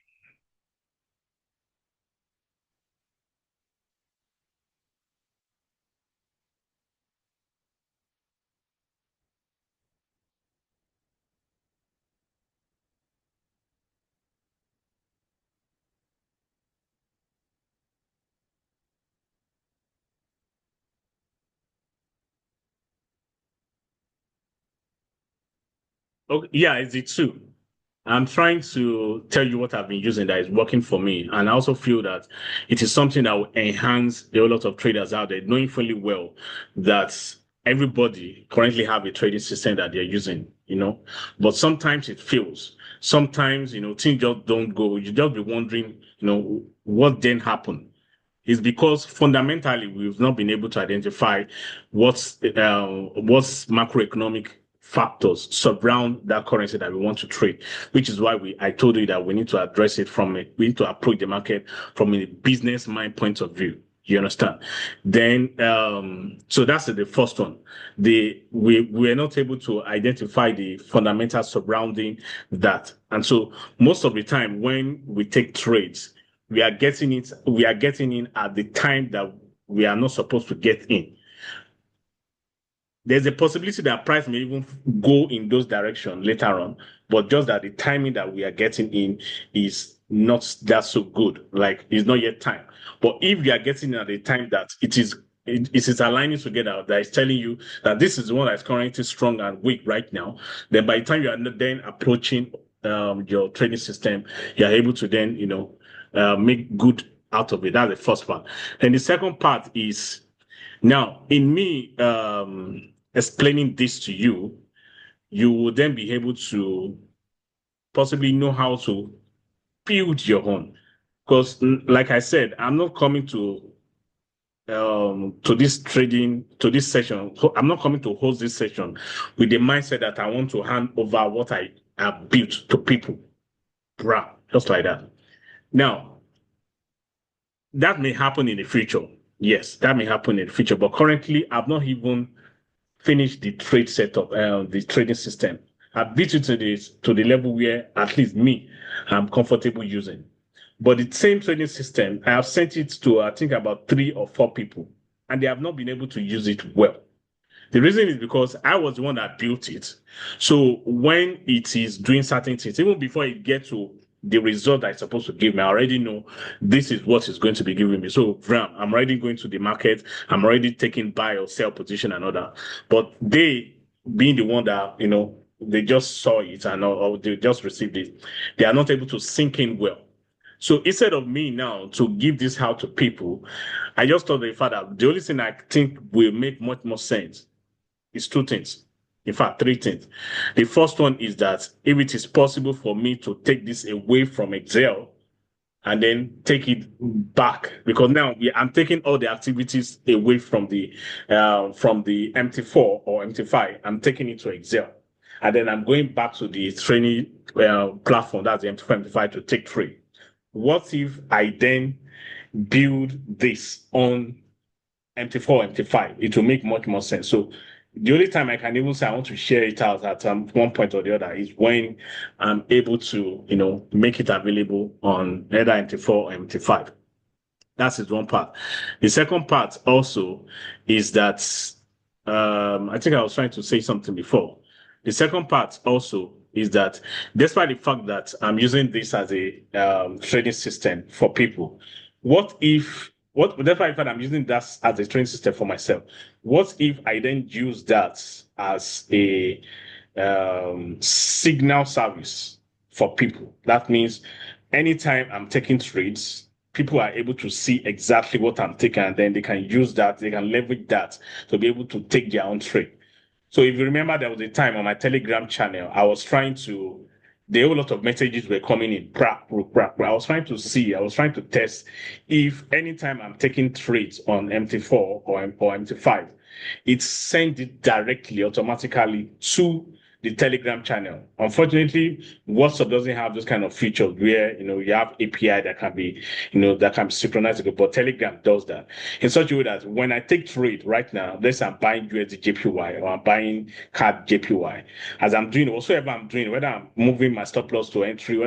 Okay. Yeah, it's the two. I'm trying to tell you what I've been using that is working for me. And I also feel that it is something that will enhance a whole lot of traders out there, knowing fully well that everybody currently have a trading system that they're using, but sometimes it fails. Sometimes, things just don't go. You just be wondering, what then happened? Is because fundamentally we've not been able to identify what's macroeconomic factors surround that currency that we want to trade, which is why I told you that we need to address it we need to approach the market from a business mind point of view. You understand? Then, so that's the first one. We are not able to identify the fundamentals surrounding that, and so most of the time when we take trades, we are getting in at the time that we are not supposed to get in. There's a possibility that price may even go in those directions later on, but just that the timing that we are getting in is not that so good. Like it's not yet time. But if you are getting at a time that it is aligning together, that is telling you that this is the one that is currently strong and weak right now, then by the time you are then approaching your trading system, you are able to then make good out of it. That's the first part. And the second part is now in me explaining this to you, you will then be able to possibly know how to build your own. Because, like I said, I'm not coming to this trading to this session. I'm not coming to host this session with the mindset that I want to hand over what I have built to people. Bruh, just like that. Now, that may happen in the future. Yes, that may happen in the future. But currently, I've not even finished the trade setup, the trading system. I've built it to the level where at least me, I'm comfortable using. But the same trading system, I have sent it to I think about 3 or 4 people, and they have not been able to use it well. The reason is because I was the one that built it. So when it is doing certain things, even before it gets to the result that it's supposed to give me, I already know this is what it's going to be giving me. So I'm already going to the market. I'm already taking buy or sell position and all that. But they being the one that, they just saw it and or they just received it, they are not able to sink in well. So instead of me now to give this out to people, I just told the father the only thing I think will make much more sense is 2 things. In fact, 3 things. The first one is that if it is possible for me to take this away from Excel and then take it back, because now I'm taking all the activities away from the MT4 or MT5. I'm taking it to Excel, and then I'm going back to the training platform, that's the MT4, MT5, to take trade. What if I then build this on MT4, MT5? It will make much more sense. So the only time I can even say I want to share it out at one point or the other is when I'm able to, make it available on either MT4 or MT5. That's his one part. The second part also is that I think I was trying to say something before. The second part also is that despite the fact that I'm using this as a trading system for people, what if what despite the fact I'm using that as a trading system for myself, what if I then use that as a signal service for people? That means anytime I'm taking trades, people are able to see exactly what I'm taking, and then they can use that, they can leverage that to be able to take their own trade. So if you remember, there was a time on my Telegram channel, I was trying to, the whole lot of messages were coming in. I was trying to see, I was trying to test if anytime I'm taking trades on MT4 or MT5, it sends it directly, automatically to the Telegram channel. Unfortunately, WhatsApp doesn't have those kind of features where you have API that can be that can be synchronized, but Telegram does that in such a way that when I take trade right now, let's say I'm buying USD JPY or I'm buying CAD JPY, as I'm doing whatsoever I'm doing, whether I'm moving my stop loss to entry,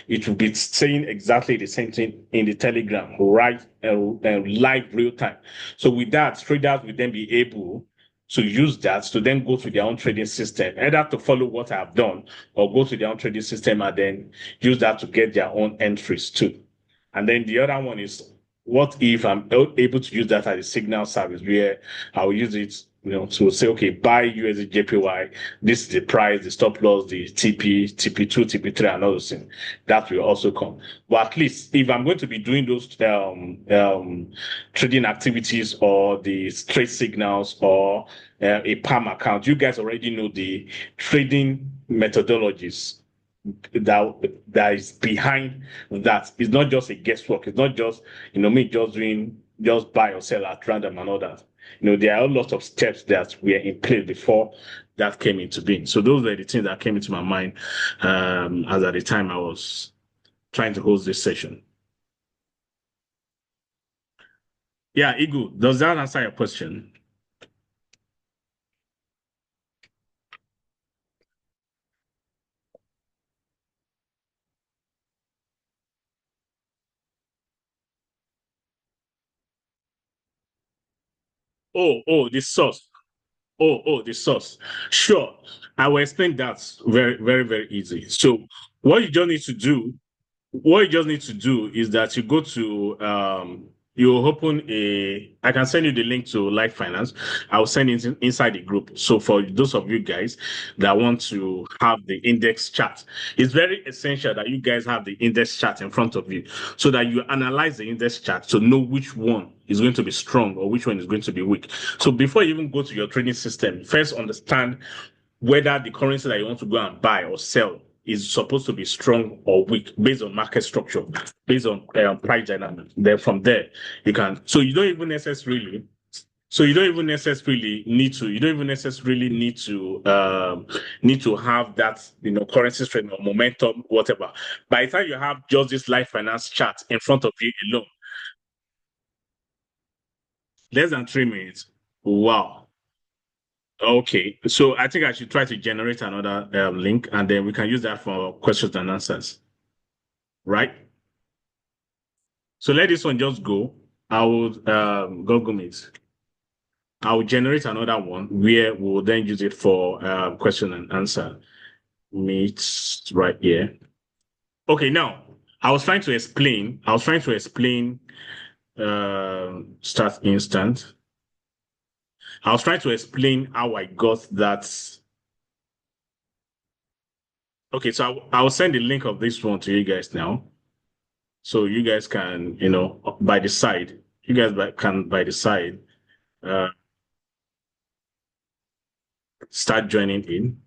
it will be saying exactly the same thing in the Telegram, right? Live real time. So with that, traders will then be able to use that to then go to their own trading system, either to follow what I've done or go to their own trading system and then use that to get their own entries too. And then the other one is, what if I'm able to use that as a signal service where I'll use it, to say, okay, buy USD JPY, this is the price, the stop loss, the TP, TP2, TP3, and all those things. That will also come. But at least if I'm going to be doing those trading activities or the trade signals or a PAM account, you guys already know the trading methodologies that is behind that. It's not just a guesswork. It's not just me just doing just buy or sell at random and all that. There are a lot of steps that were in place before that came into being. So those were the things that came into my mind as at the time I was trying to host this session. Yeah, Igu, does that answer your question? The source. The source. Sure. I will explain that very, very, very easy. So what you just need to do What you just need to do is that you go to you open a I can send you the link to Life Finance. I'll send it inside the group. So for those of you guys that want to have the index chart, it's very essential that you guys have the index chart in front of you so that you analyze the index chart to know which one is going to be strong or which one is going to be weak. So before you even go to your trading system, first understand whether the currency that you want to go and buy or sell is supposed to be strong or weak based on market structure, based on price dynamics. Then from there, you can. So you don't even necessarily need to. You don't even necessarily need to have that currency strength or momentum, whatever. By the time you have just this life finance chart in front of you alone, less than 3 minutes. Wow. Okay, so I think I should try to generate another link and then we can use that for questions and answers, right? So let this one just go. I will Google Meet. I will generate another one where we'll then use it for question and answer. Meet right here. Okay, now I was trying to explain start instant. I was trying to explain how I got that. Okay, so I'll send the link of this one to you guys now. So you guys can, by the side, you guys can by the side uh, start joining in.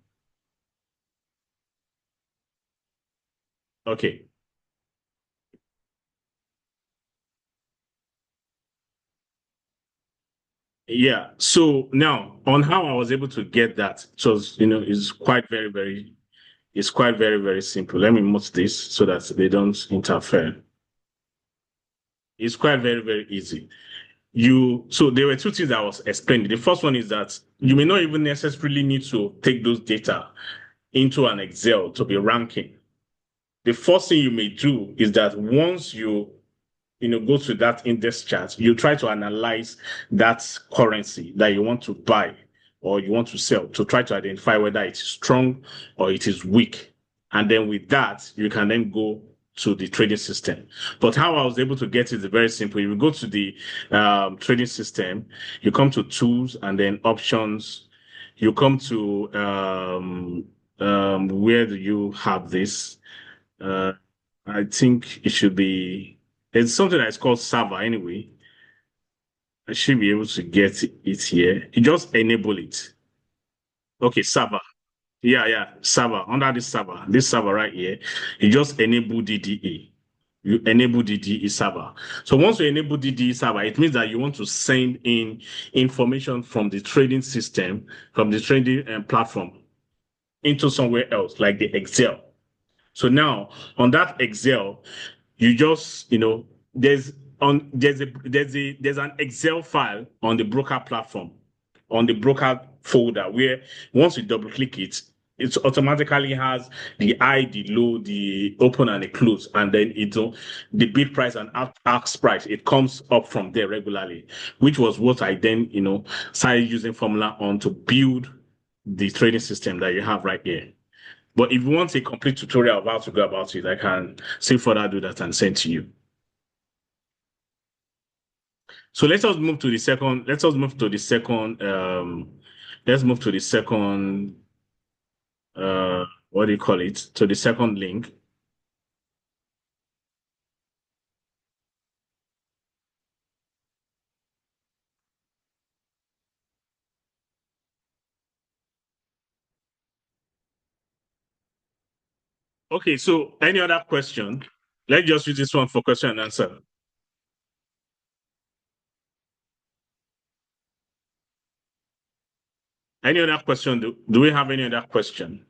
Okay. Yeah. So now on how I was able to get that, so it's quite very, very simple. Let me mute this so that they don't interfere. It's quite very, very easy. So there were two things I was explaining. The first one is that you may not even necessarily need to take those data into an Excel to be ranking. The first thing you may do is that once you go to that index chart, you try to analyze that currency that you want to buy or you want to sell to try to identify whether it is strong or it is weak. And then with that, you can then go to the trading system. But how I was able to get it is very simple. You go to the trading system, you come to tools and then options. You come to where do you have this? Uh, I think it should be. It's something that's called server anyway. I should be able to get it here. You just enable it. Okay, server. Yeah, yeah, server. Under this server right here, you just enable DDE. You enable DDE server. So once you enable DDE server, it means that you want to send in information from the trading system, from the trading platform into somewhere else, like the Excel. So now on that Excel, you just, there's an Excel file on the broker platform, on the broker folder where once you double click it, it automatically has the high, the low, the open and the close, and then the bid price and ask price. It comes up from there regularly, which was what I then started using formula on to build the trading system that you have right here. But if you want a complete tutorial of how to go about it, I can still further do that and send to you. So let us move to the second. Let us move to the second. Let's move to the second. What do you call it? To the second link. Okay. So any other question? Let's just use this one for question and answer. Any other question? Do we have any other question?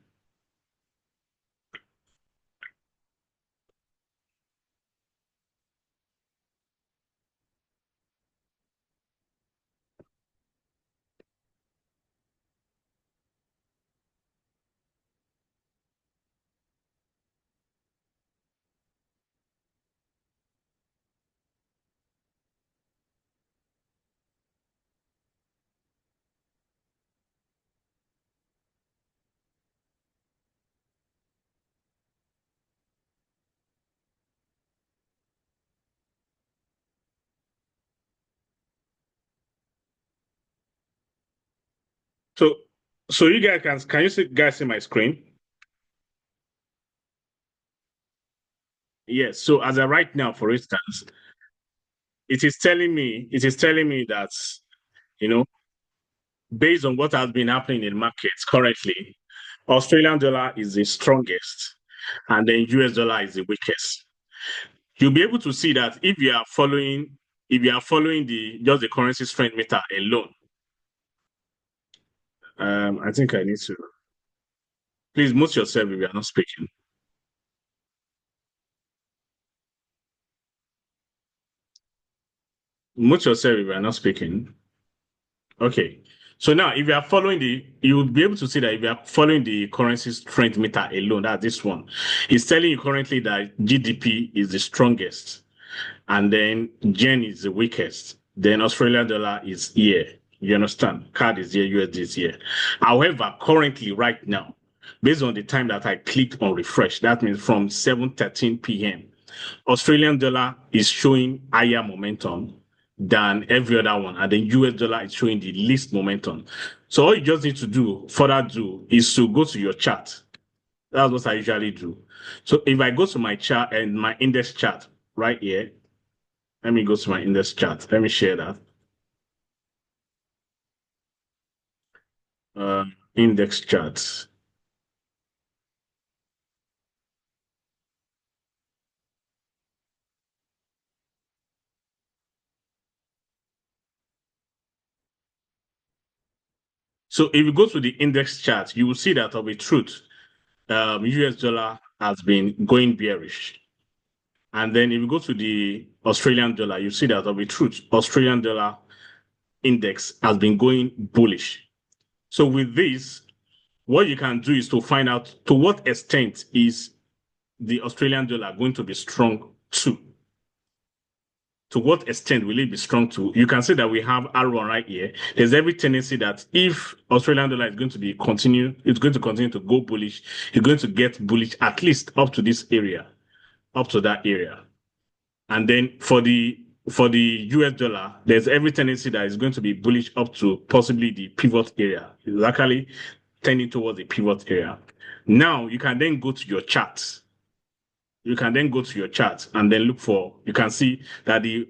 So you guys can you see guys see my screen? Yes. So as of right now, for instance, it is telling me that, you know, based on what has been happening in markets currently, Australian dollar is the strongest, and then US dollar is the weakest. You'll be able to see that if you are following the just the currency strength meter alone. I think I need to please mute yourself if you are not speaking. Mute yourself if you are not speaking. Okay. So now, if you are you'll be able to see that if you are following the currency strength meter alone, that's this one, it's telling you currently that GDP is the strongest, and then Yen is the weakest. Then Australian dollar is here. You understand? CAD is here, USD is here. However, currently, right now, based on the time that I clicked on refresh, that means from 7:13 p.m. Australian dollar is showing higher momentum than every other one, and then US dollar is showing the least momentum. So all you just need to further do, is to go to your chart. That's what I usually do. So if I go to my chart and my index chart right here, let me go to my index chart. Let me share that. Index charts. So if you go to the index chart, you will see that of a truth, US dollar has been going bearish. And then if you go to the Australian dollar, you see that of a truth, Australian dollar index has been going bullish. So with this, what you can do is to find out to what extent is the Australian dollar going to be strong to. To what extent will it be strong to? You can see that we have R1 right here. There's every tendency that if Australian dollar is going to it's going to continue to go bullish. It's going to get bullish at least up to this area, up to that area. And then for the US dollar, there's every tendency that it's going to be bullish up to possibly the pivot area. It's actually tending towards the pivot area. Now you can then go to your charts. You can then go to your chart and then you can see that the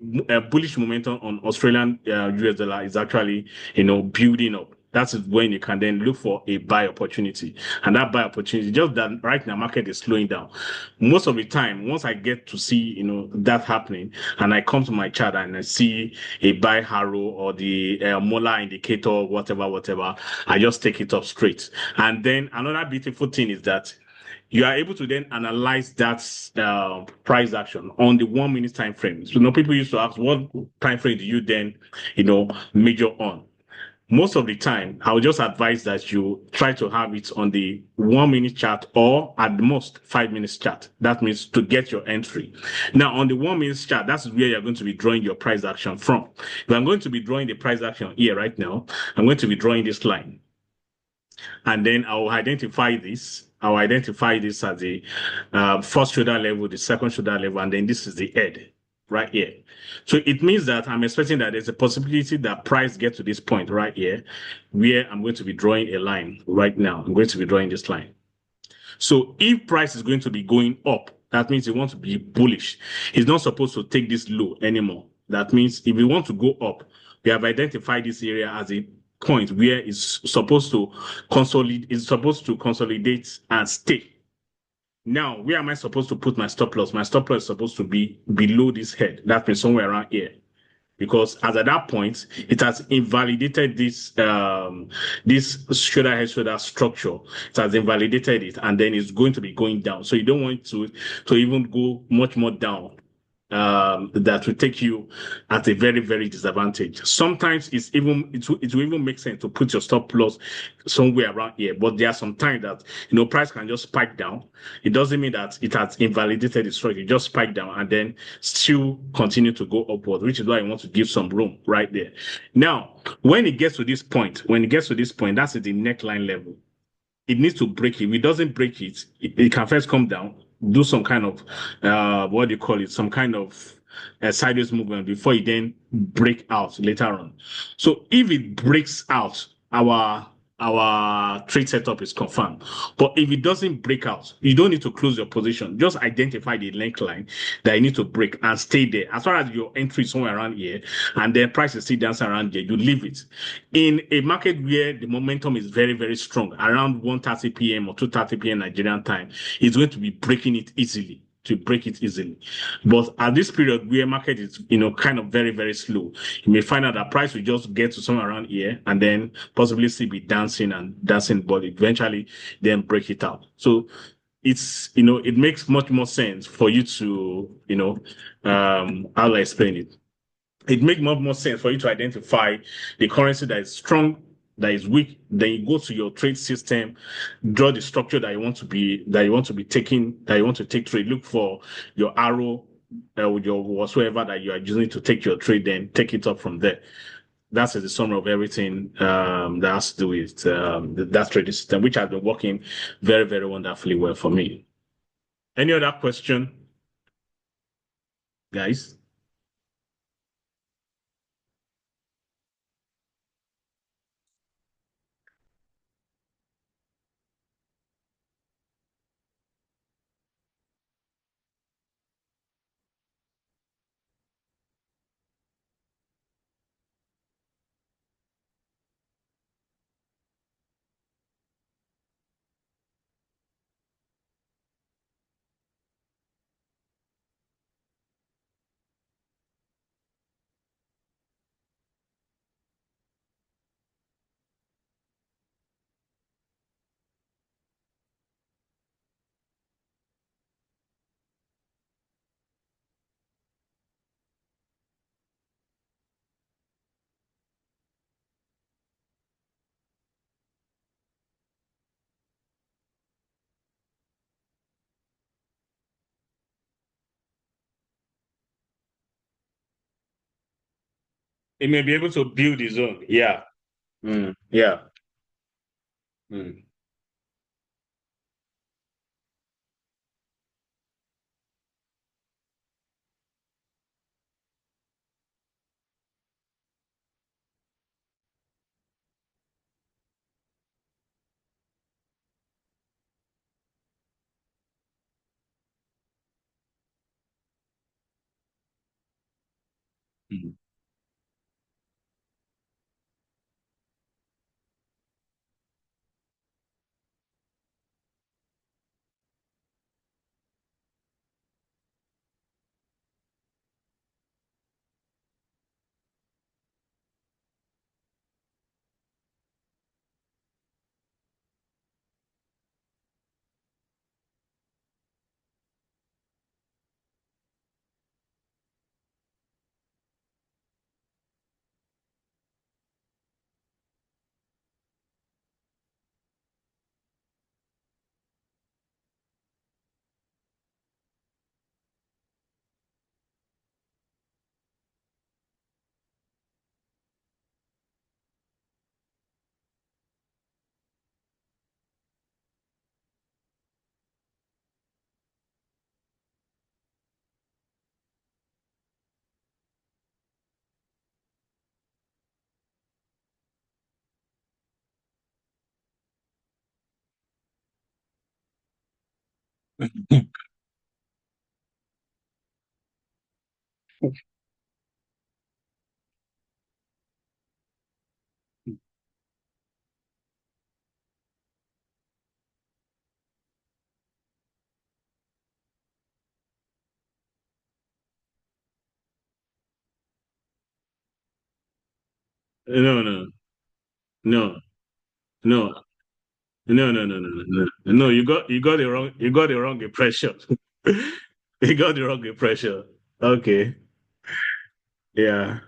bullish momentum on Australian US dollar is actually, building up. That's when you can then look for a buy opportunity. And that buy opportunity, just that right now, market is slowing down. Most of the time, once I get to see, that happening, and I come to my chart and I see a buy arrow or the molar indicator, whatever, I just take it up straight. And then another beautiful thing is that you are able to then analyze that price action on the 1 minute time frame. So, people used to ask, what time frame do you then, measure on? Most of the time, I would just advise that you try to have it on the 1 minute chart or at the most 5 minutes chart. That means to get your entry. Now, on the 1 minute chart, that's where you're going to be drawing your price action from. If I'm going to be drawing the price action here right now, I'm going to be drawing this line. And then I'll identify this. I'll identify this as the first shoulder level, the second shoulder level, and then this is the head right here. So it means that I'm expecting that there's a possibility that price gets to this point right here, where I'm going to be drawing a line right now. I'm going to be drawing this line. So if price is going to be going up, that means you want to be bullish. It's not supposed to take this low anymore. That means if we want to go up, we have identified this area as a point where it's supposed to consolidate and stay. Now, where am I supposed to put my stop loss? My stop loss is supposed to be below this head. That means somewhere around here. Because as at that point, it has invalidated this shoulder head shoulder structure. It has invalidated it, and then it's going to be going down. So you don't want to even go much more down. That will take you at a very, very disadvantage. Sometimes it will even make sense to put your stop loss somewhere around here. But there are some times that price can just spike down. It doesn't mean that it has invalidated the structure. It just spike down and then still continue to go upward, which is why I want to give some room right there. Now, when it gets to this point, that's at the neckline level. It needs to break it. If it doesn't break it, it can first come down, do some kind of what do you call it, some kind of sideways movement before it then break out later on. So if it breaks out our our trade setup is confirmed. But if it doesn't break out, you don't need to close your position. Just identify the length line that you need to break and stay there. As far as your entry is somewhere around here and the price is still dancing around here, you leave it. In a market where the momentum is very, very strong, around 1:30 p.m. or 2:30 p.m. Nigerian time, it's going to be breaking it easily. To break it easily. But at this period where market is, kind of very, very slow, you may find out that price will just get to somewhere around here and then possibly still be dancing and dancing, but eventually then break it out. So it makes much more sense for you to, how do I explain it? It makes much more sense for you to identify the currency that is strong, that is weak. Then you go to your trade system, draw the structure that you want to be taking, that you want to take trade. Look for your arrow, with your whatsoever that you are using to take your trade. Then take it up from there. That's the summary of everything that has to do with that trading system, which has been working very, very wonderfully well for me. Any other question, guys? It may be able to build his own. Yeah. Yeah. Mm. Mm. No, no, no, no, no, no, no, no, no, no. No, you got the wrong impression. You got the wrong impression. Okay. Yeah.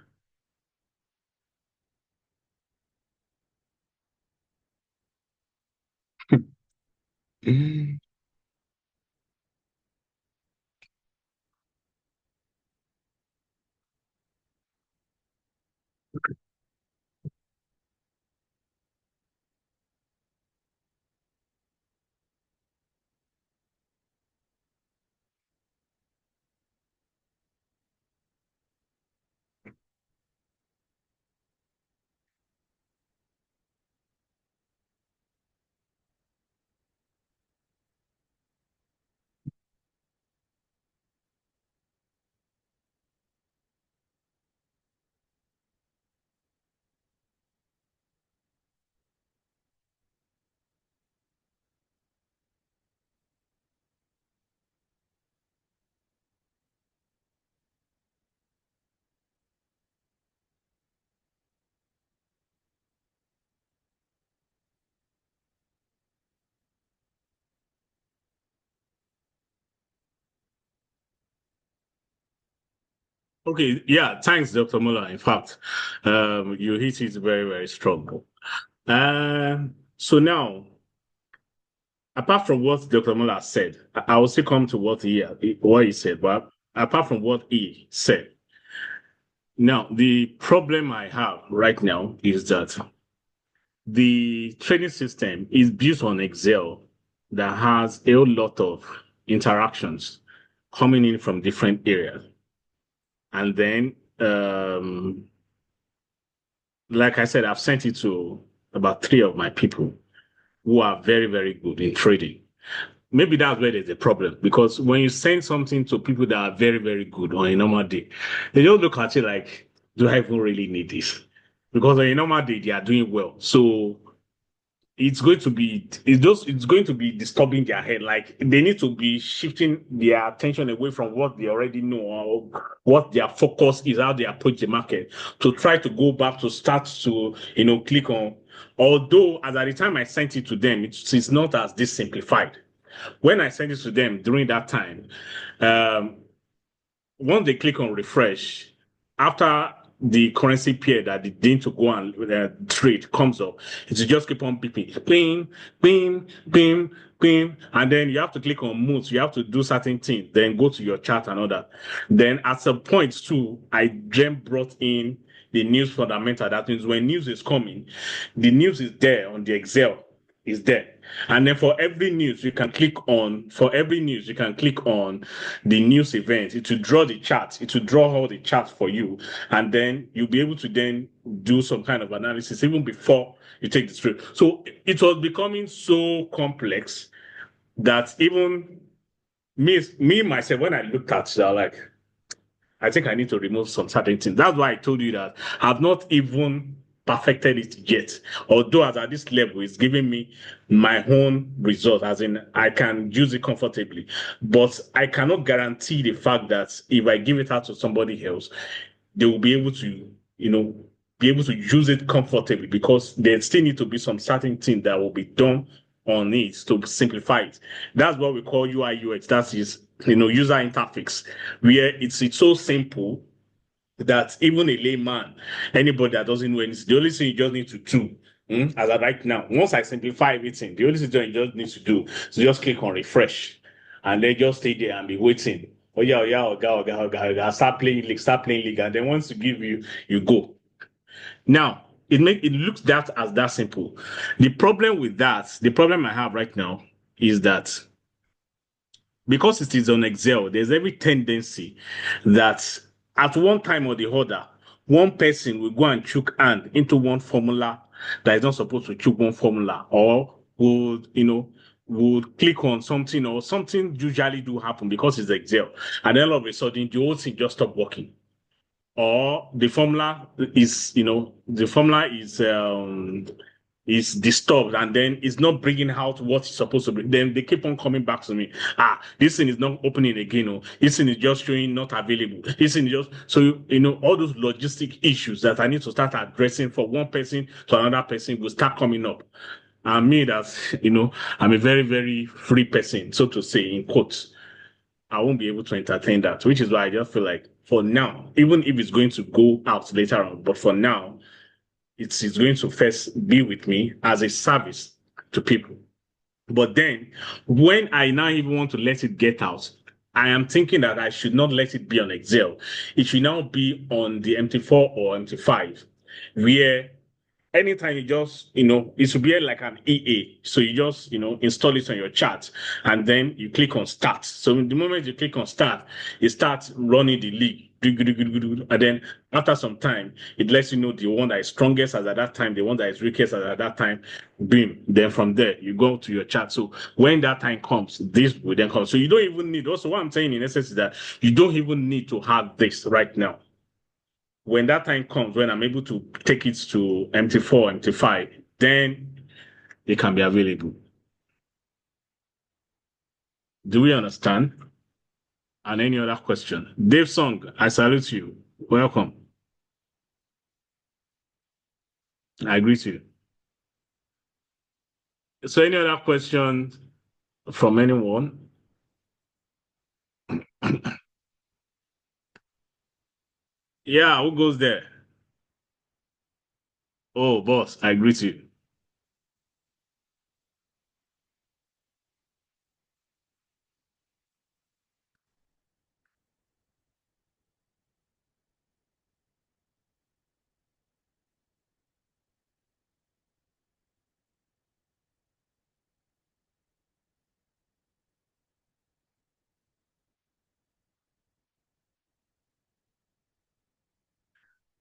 Okay, yeah, thanks, Dr. Muller. In fact, you hit it very, very strong. So now, apart from what Dr. Muller said, I will still come to what he said, but apart from what he said, now the problem I have right now is that the trading system is built on Excel that has a whole lot of interactions coming in from different areas. And then, like I said, I've sent it to about three of my people who are very, very good in trading. Maybe that's where there's a problem because when you send something to people that are very, very good on a normal day, they don't look at it like, do I even really need this? Because on a normal day, they are doing well. So it's going to be disturbing their head. Like they need to be shifting their attention away from what they already know or what their focus is, how they approach the market, to try to go back to start to click on. Although as at the time I sent it to them, it's not as this simplified. When I sent it to them during that time, um, once they click on refresh, after the currency pair that they need to go and trade comes up, it will just keep on beeping, ping, ping, ping, ping, and then you have to click on moves. You have to do certain things, then go to your chart and all that. Then at some point too, I then brought in the news fundamental. That means when news is coming, the news is there on the Excel is there. And then for every news, you can click on the news event. It will draw the chart. It will draw all the charts for you. And then you'll be able to then do some kind of analysis even before you take the trade. So it was becoming so complex that even myself, when I looked at it, I was like, I think I need to remove some certain things. That's why I told you that I've not even perfected it yet. Although at this level, it's giving me my own result, as in I can use it comfortably. But I cannot guarantee the fact that if I give it out to somebody else, they will be able to, be able to use it comfortably because there still need to be some certain thing that will be done on it to simplify it. That's what we call UI UX. That is, user interface, where it's so simple that even a layman, anybody that doesn't know anything, the only thing you just need to do, as of right now, once I simplify everything, the only thing you just need to do is just click on refresh and then just stay there and be waiting. Oh yeah, oh yeah, oh god, oh god, oh god, oh god. Start playing league, and then once you give you go. Now it looks that as that simple. The problem I have right now is that because it is on Excel, there's every tendency that at one time or the other, one person will go and chook hand into one formula that is not supposed to chook one formula, or would click on something, or something usually do happen because it's Excel, and then all of a sudden the whole thing just stop working, or the formula is disturbed and then it's not bringing out what it's supposed to be. Then they keep on coming back to me. This thing is not opening again. Oh, this thing is just showing not available. This thing is just so all those logistic issues that I need to start addressing for one person to another person will start coming up. And me, that's I'm a very, very free person, so to say, in quotes. I won't be able to entertain that, which is why I just feel like for now, even if it's going to go out later on, but for now, it's going to first be with me as a service to people. But then when I now even want to let it get out, I am thinking that I should not let it be on Excel. It should now be on the MT4 or MT5, where anytime you just, it should be like an EA. So you just, install it on your chart and then you click on start. So the moment you click on start, it starts running the league. And then after some time, it lets you know the one that is strongest as at that time, the one that is weakest as at that time. Boom. Then from there, you go to your chart. So when that time comes, this will then come. So you don't even need, also what I'm saying in essence is that you don't even need to have this right now. When that time comes, when I'm able to take it to MT4, MT5, then it can be available. Do we understand? And any other question? Dave Song, I salute you. Welcome. I greet you. So, any other questions from anyone? Yeah, who goes there? Oh, boss, I greet you.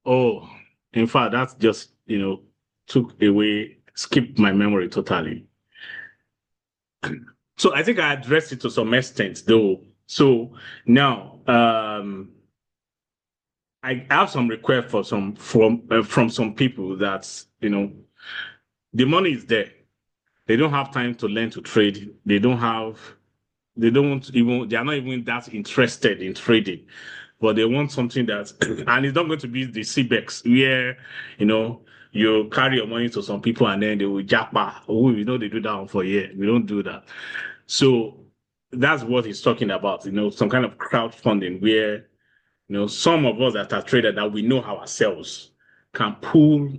Oh, in fact, that's just, took away, skipped my memory totally. So I think I addressed it to some extent, though. So now, I have some request for some from some people that the money is there. They don't have time to learn to trade. They don't even, they are not even that interested in trading, but they want something that, and it's not going to be the CBEX where, you know, you carry your money to some people and then they will japa. Oh, we know they do that one for a year. We don't do that. So that's what he's talking about, some kind of crowdfunding where, some of us that are traders that we know ourselves can pool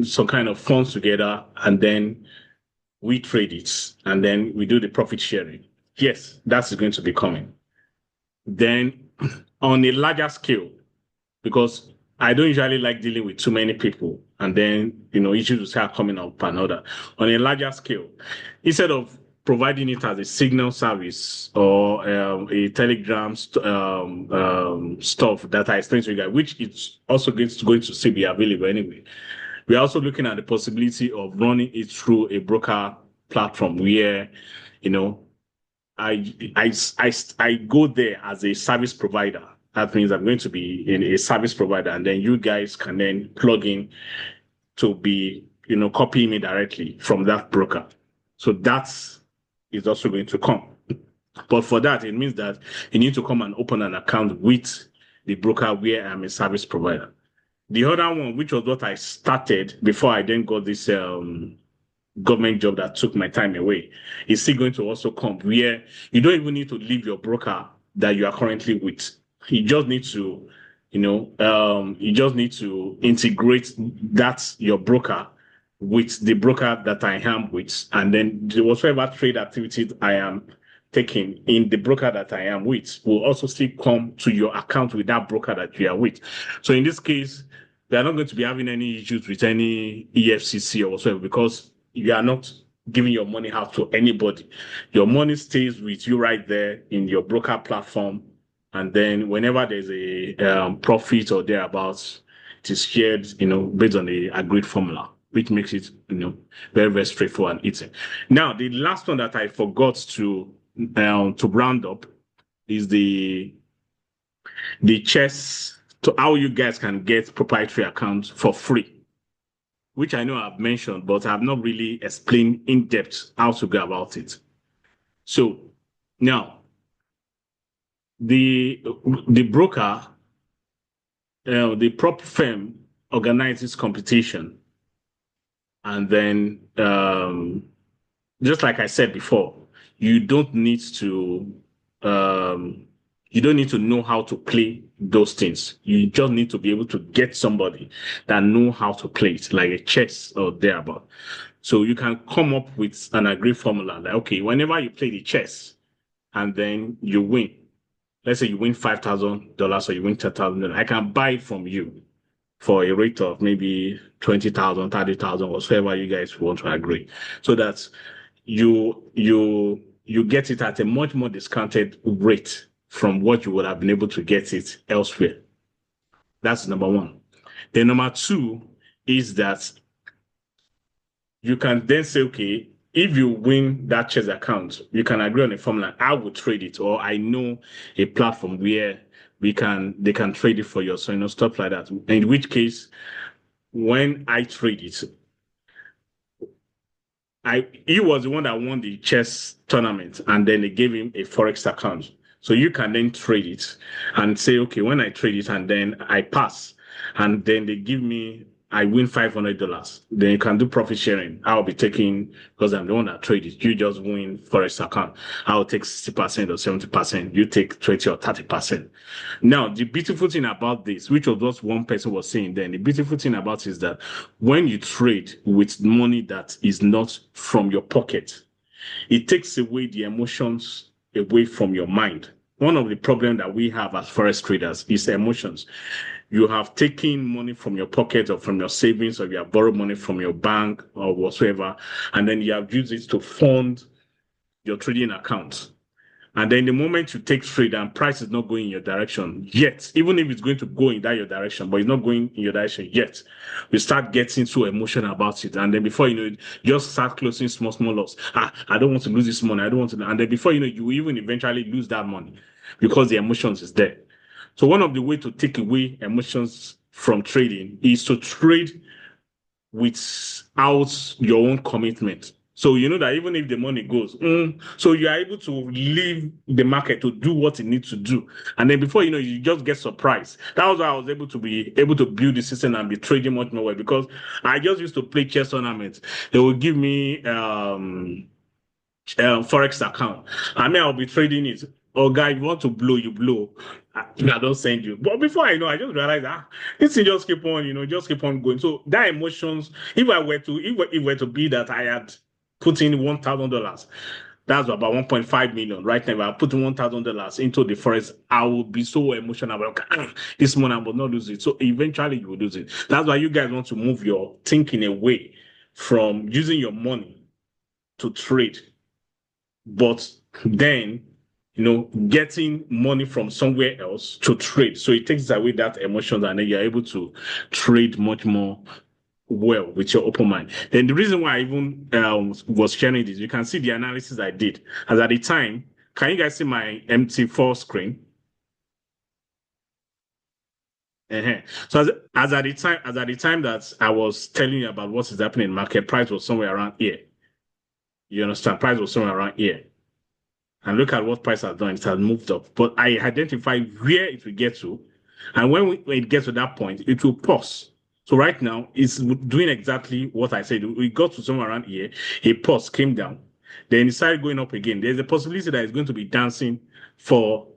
some kind of funds together and then we trade it and then we do the profit sharing. Yes, that's going to be coming. Then on a larger scale, because I don't usually like dealing with too many people and then, issues will start coming up and all that. On a larger scale, instead of providing it as a signal service or a telegram stuff that I explained to you guys, which it's also going to still be available anyway. We're also looking at the possibility of running it through a broker platform where, you know, I go there as a service provider. That means I'm going to be in a service provider, and then you guys can then plug in to be, copying me directly from that broker. So that is also going to come. But for that, it means that you need to come and open an account with the broker where I'm a service provider. The other one, which was what I started before I then got this government job that took my time away, is still going to also come where you don't even need to leave your broker that you are currently with. You just need to, you just need to integrate that your broker with the broker that I am with, and then whatever trade activities I am taking in the broker that I am with will also still come to your account with that broker that you are with. So in this case, they are not going to be having any issues with any EFCC or whatsoever because you are not giving your money out to anybody. Your money stays with you right there in your broker platform. And then whenever there's a profit or thereabouts, it is shared, based on the agreed formula, which makes it, very, very straightforward and easy. Now, the last one that I forgot to round up is the chess to how you guys can get proprietary accounts for free, which I know I've mentioned, but I've not really explained in depth how to go about it. So now the the broker, the prop firm organizes competition, and then just like I said before, you don't need to um, you don't need to know how to play those things. You just need to be able to get somebody that know how to play it, like a chess or thereabout. So you can come up with an agreed formula like, okay, whenever you play the chess and then you win, let's say you win $5,000 or you win $10,000, I can buy it from you for a rate of maybe 20,000, 30,000, whatever you guys want to agree. So that you get it at a much more discounted rate from what you would have been able to get it elsewhere. That's number one. Then number two is that you can then say, okay, if you win that chess account, you can agree on a formula. I will trade it, or I know a platform where they can trade it for you. So stuff like that. In which case, when I trade it, he was the one that won the chess tournament, and then they gave him a forex account. So you can then trade it and say, okay, when I trade it and then I pass, and then they give me I win $500. Then you can do profit sharing. I'll be taking, because I'm the one that traded. You just win Forex account. I'll take 60% or 70%. You take 20 or 30%. Now, the beautiful thing about this, which was what one person was saying then, the beautiful thing about it is that when you trade with money that is not from your pocket, it takes away the emotions away from your mind. One of the problems that we have as forex traders is emotions. You have taken money from your pocket or from your savings, or you have borrowed money from your bank or whatsoever, and then you have used it to fund your trading account. And then the moment you take trade and price is not going in your direction yet, even if it's going to go in that your direction, but it's not going in your direction yet, you start getting so emotional about it. And then before you know it, you just start closing small loss. I don't want to lose this money. I don't want to. And then before you know, you even eventually lose that money because the emotions is there. So one of the way to take away emotions from trading is to trade without your own commitment. So you know that even if the money goes, so you are able to leave the market to do what it needs to do. And then before you know, you just get surprised. That was how I was able to build the system and be trading much more well, because I just used to play chess tournaments. They would give me forex account. I mean, I'll be trading it. Oh, guy, you want to blow, you blow. I don't send you. But before I know, I just realized this thing just keep on, just keep on going. So that emotions, if it were to be that I had put in $1,000, that's about 1.5 million. Right now, if I put in $1,000 into the forex, I will be so emotional about this money, I will not lose it. So eventually you will lose it. That's why you guys want to move your thinking away from using your money to trade, but then getting money from somewhere else to trade. So it takes away that emotions, and then you're able to trade much more well with your open mind. Then the reason why I even was sharing this, you can see the analysis I did. As at the time, can you guys see my MT4 screen? So as at the time that I was telling you about what is happening in market, price was somewhere around here. You understand? Price was somewhere around here. And look at what price has done. It has moved up. But I identified where it will get to. And when it gets to that point, it will pause. So right now, it's doing exactly what I said. We got to somewhere around here. A pause, came down. Then it started going up again. There's a possibility that it's going to be dancing for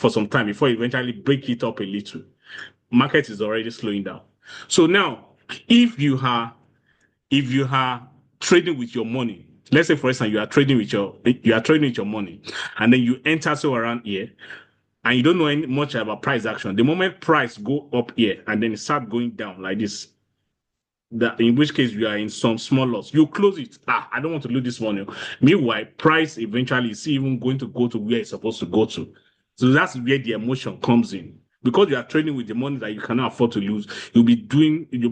some time before it eventually break it up a little. Market is already slowing down. So now, if you are trading with your money, let's say for instance you are trading with your money, and then you enter so around here, and you don't know much about price action. The moment price go up here and then it start going down like this, in which case you are in some small loss, you close it. I don't want to lose this money. Meanwhile, price eventually is even going to go to where it's supposed to go to. So that's where the emotion comes in. Because you are trading with the money that you cannot afford to lose, you'll be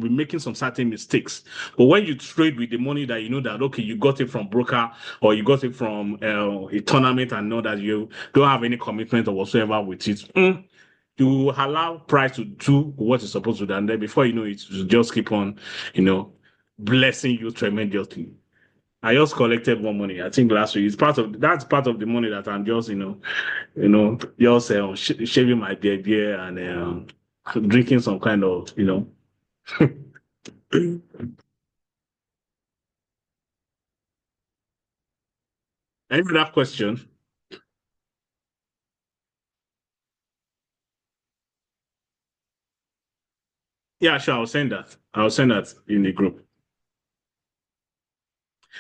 making some certain mistakes. But when you trade with the money that you know that, okay, you got it from broker, or you got it from a tournament, and know that you don't have any commitment or whatsoever with it, you allow price to do what it's supposed to do. And then before you know it, you just keep on, blessing you tremendously. I just collected more money. I think last week. That's part of the money that I'm just, just shaving my beer and drinking some kind of, Any other question? Yeah, sure. I'll send that. I'll send that in the group.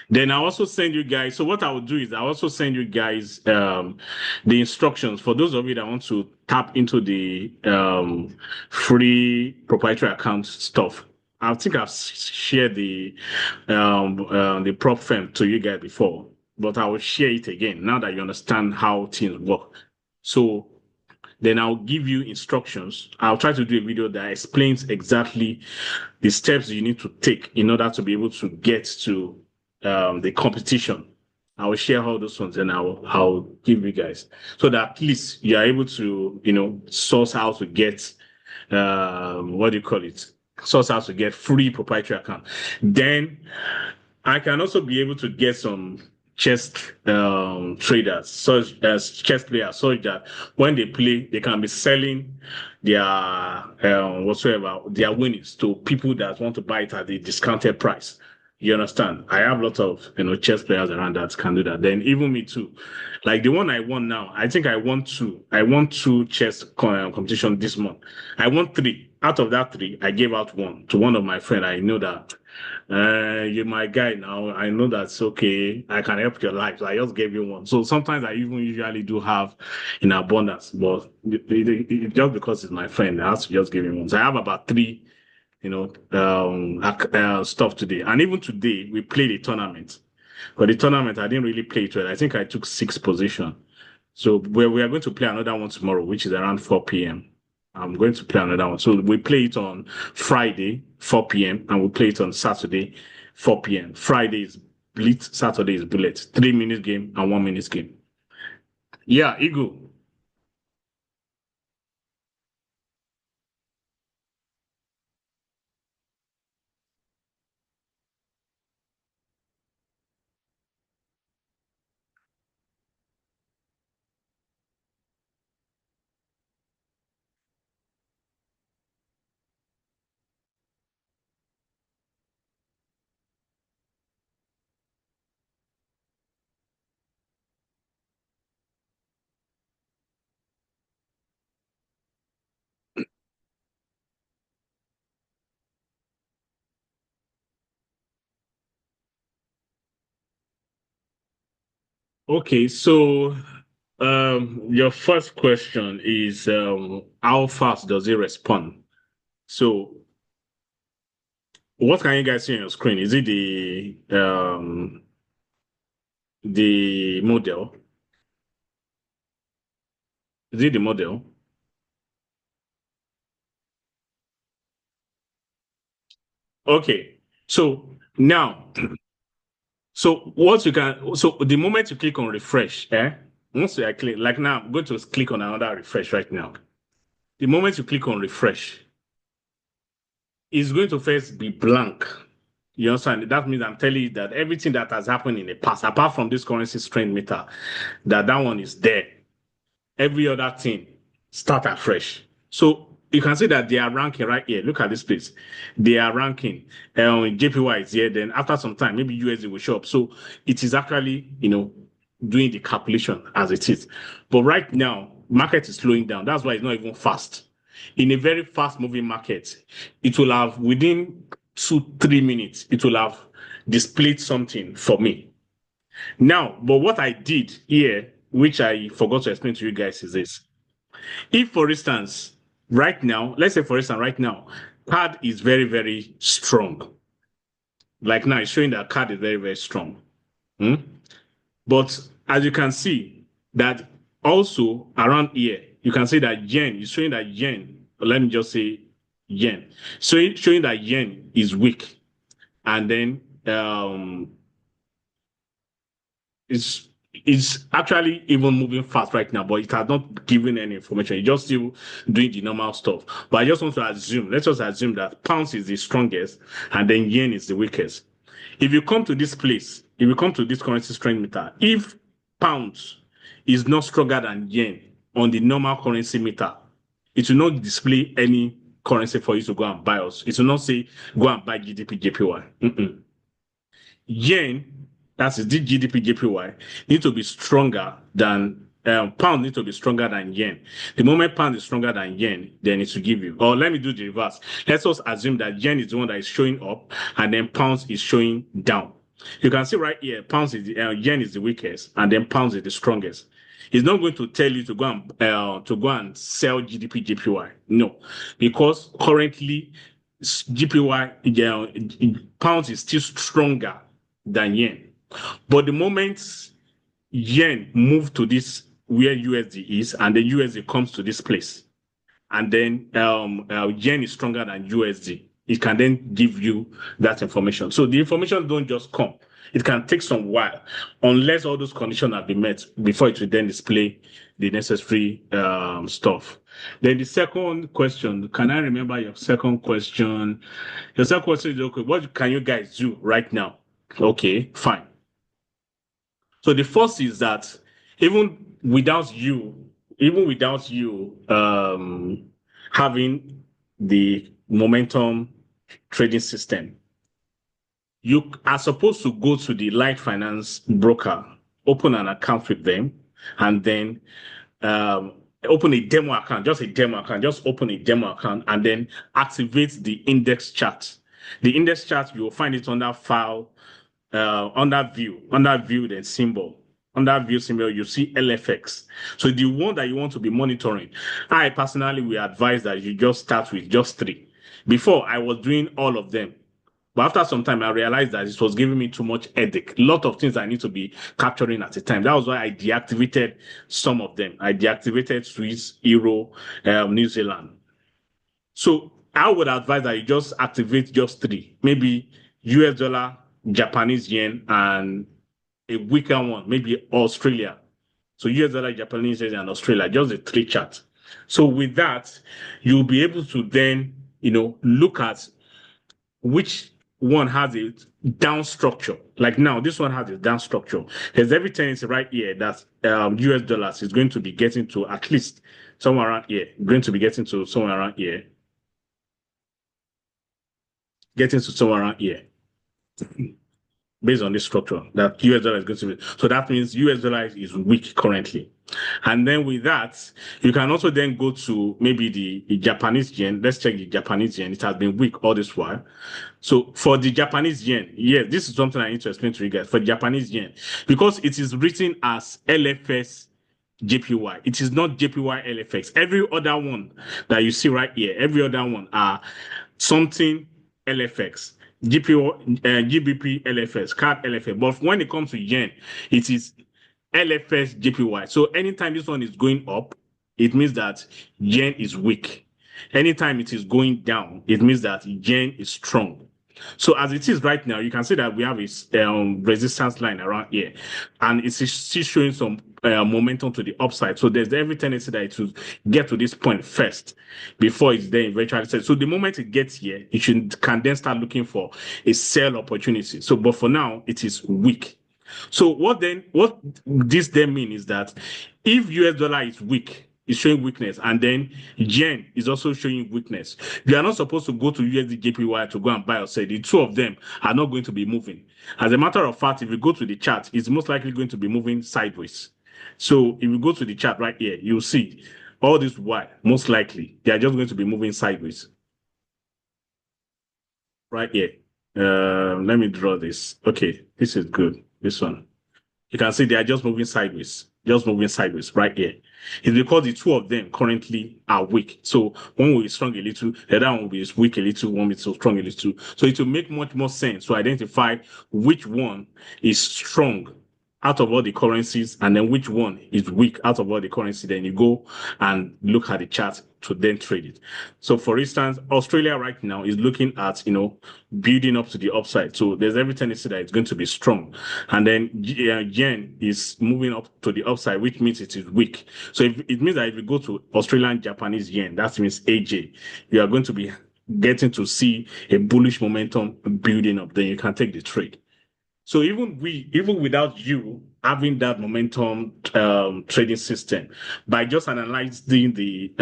Then I also send you guys. So what I will do is I also send you guys the instructions for those of you that want to tap into the free proprietary account stuff. I think I've shared the prop firm to you guys before, but I will share it again now that you understand how things work. So then I'll give you instructions. I'll try to do a video that explains exactly the steps you need to take in order to be able to get to the competition. I will share all those ones and I'll give you guys so that at least you are able to source how to get what do you call it? Source how to get free proprietary account. Then I can also be able to get some chess traders, such as chess players, such that when they play, they can be selling their whatsoever their winnings to people that want to buy it at a discounted price. You understand? I have lots of chess players around that can do that. Then even me too. Like the one I won now, I think I won two. I won two chess competition this month. I won three. Out of that three, I gave out one to one of my friend. I know that you're my guy now. I know that's okay. I can help your life. So I just gave you one. So sometimes I even usually do have in abundance, but just because it's my friend, I have to just give him one. So I have about three, stuff today. And even today, we played a tournament. But the tournament, I didn't really play it well. I think I took sixth position. So we are going to play another one tomorrow, which is around 4 p.m. I'm going to play another one. So we play it on Friday, 4 p.m., and we play it on Saturday, 4 p.m. Friday is Blitz, Saturday is Bullet. 3 minute game and 1 minute game. Yeah, Eagle. Okay, so your first question is how fast does it respond? So what can you guys see on your screen? Is it the model? Is it the model? Okay. So now, so what you can, so the moment you click on refresh, once you are click, like now, I'm going to click on another refresh right now. The moment you click on refresh, it's going to first be blank. You understand? That means I'm telling you that everything that has happened in the past, apart from this currency strength meter, that one is there. Every other thing start afresh. So you can see that they are ranking right here. Look at this place. They are ranking. JPY is here. Then after some time, maybe USD will show up. So it is actually, doing the calculation as it is. But right now, market is slowing down. That's why it's not even fast. In a very fast moving market, it will have within 2, 3 minutes, it will have displayed something for me. Now, but what I did here, which I forgot to explain to you guys, is this. If, for instance, right now, let's say, for instance, right now, card is very, very strong. Like now, it's showing that card is very, very strong. Hmm? But as you can see, that also around here, you can see that yen is showing that yen, let me just say yen, so it's showing that yen is weak. And then it's actually even moving fast right now, but it has not given any information. It's just still doing the normal stuff. But I just want to assume, let's just assume that pounds is the strongest and then yen is the weakest. If you come to this place, if you come to this currency strength meter, if pounds is not stronger than yen on the normal currency meter, it will not display any currency for you to go and buy us. It will not say go and buy GDP JPY. Yen, that is the GDP JPY, need to be stronger than pound need to be stronger than yen. The moment pound is stronger than yen, then it will give you. Or let me do the reverse. Let's just assume that yen is the one that is showing up, and then pounds is showing down. You can see right here, pounds is yen is the weakest, and then pounds is the strongest. It's not going to tell you to go and sell GDP JPY. No, because currently GPY pounds is still stronger than yen. But the moment yen move to this where USD is, and the USD comes to this place, and then yen is stronger than USD, it can then give you that information. So the information don't just come. It can take some while, unless all those conditions have been met before it will then display the necessary stuff. Then the second question, can I remember your second question? Your second question is, okay, what can you guys do right now? Okay, fine. So the first is that even without you, even without you having the momentum trading system, you are supposed to go to the light finance broker, open an account with them, and then um, open a demo account, just a demo account, just open a demo account, and then activate the index chart. The index chart, you will find it under file, under view, then symbol. Under view symbol, you see LFX. So the one that you want to be monitoring, I personally will advise that you just start with just three. Before, I was doing all of them. But after some time, I realized that it was giving me too much headache. A lot of things I need to be capturing at a time. That was why I deactivated some of them. I deactivated Swiss, Euro, New Zealand. So I would advise that you just activate just three, maybe US dollar, Japanese yen, and a weaker one, maybe Australia. So US dollar, Japanese yen, and Australia, just the three charts. So with that, you'll be able to then, look at which one has a down structure. Like now, this one has a down structure. There's every tendency right here that US dollars is going to be getting to at least somewhere around here, going to be getting to somewhere around here, getting to somewhere around here based on this structure that US dollar is going to be. So that means US dollar is weak currently. And then with that, you can also then go to maybe the Japanese yen. Let's check the Japanese yen. It has been weak all this while. So for the Japanese yen, yes, this is something I need to explain to you guys. For Japanese yen, because it is written as LFS JPY, it is not JPY LFX. Every other one that you see right here, every other one are something LFX. GBP LFS, card LFS. But when it comes to yen, it is LFS JPY. So anytime this one is going up, it means that yen is weak. Anytime it is going down, it means that yen is strong. So as it is right now, you can see that we have a resistance line around here, and it's still showing some momentum to the upside. So there's every tendency that it will get to this point first before it's then eventually set. So the moment it gets here, can then start looking for a sell opportunity. So, but for now, it is weak. So what this then mean is that if US dollar is weak, is showing weakness, and then yen is also showing weakness, you are not supposed to go to USD JPY to go and buy or sell. The two of them are not going to be moving. As a matter of fact, if you go to the chart, it's most likely going to be moving sideways. So if you go to the chart right here, you'll see all this Y, most likely, they are just going to be moving sideways. Right here. Let me draw this. Okay, this is good. This one. You can see they are just moving sideways right here. It's because the two of them currently are weak. So one will be strong a little, the other one will be weak a little, one will be so strong a little. So it will make much more sense to identify which one is strong out of all the currencies and then which one is weak out of all the currency. Then you go and look at the chart to then trade it. So for instance, Australia right now is looking at, building up to the upside. So there's every tendency that it's going to be strong. And then yen is moving up to the upside, which means it is weak. So it means that if you go to Australian Japanese yen, that means AJ, you are going to be getting to see a bullish momentum building up. Then you can take the trade. So even without you having that momentum trading system, by just analyzing the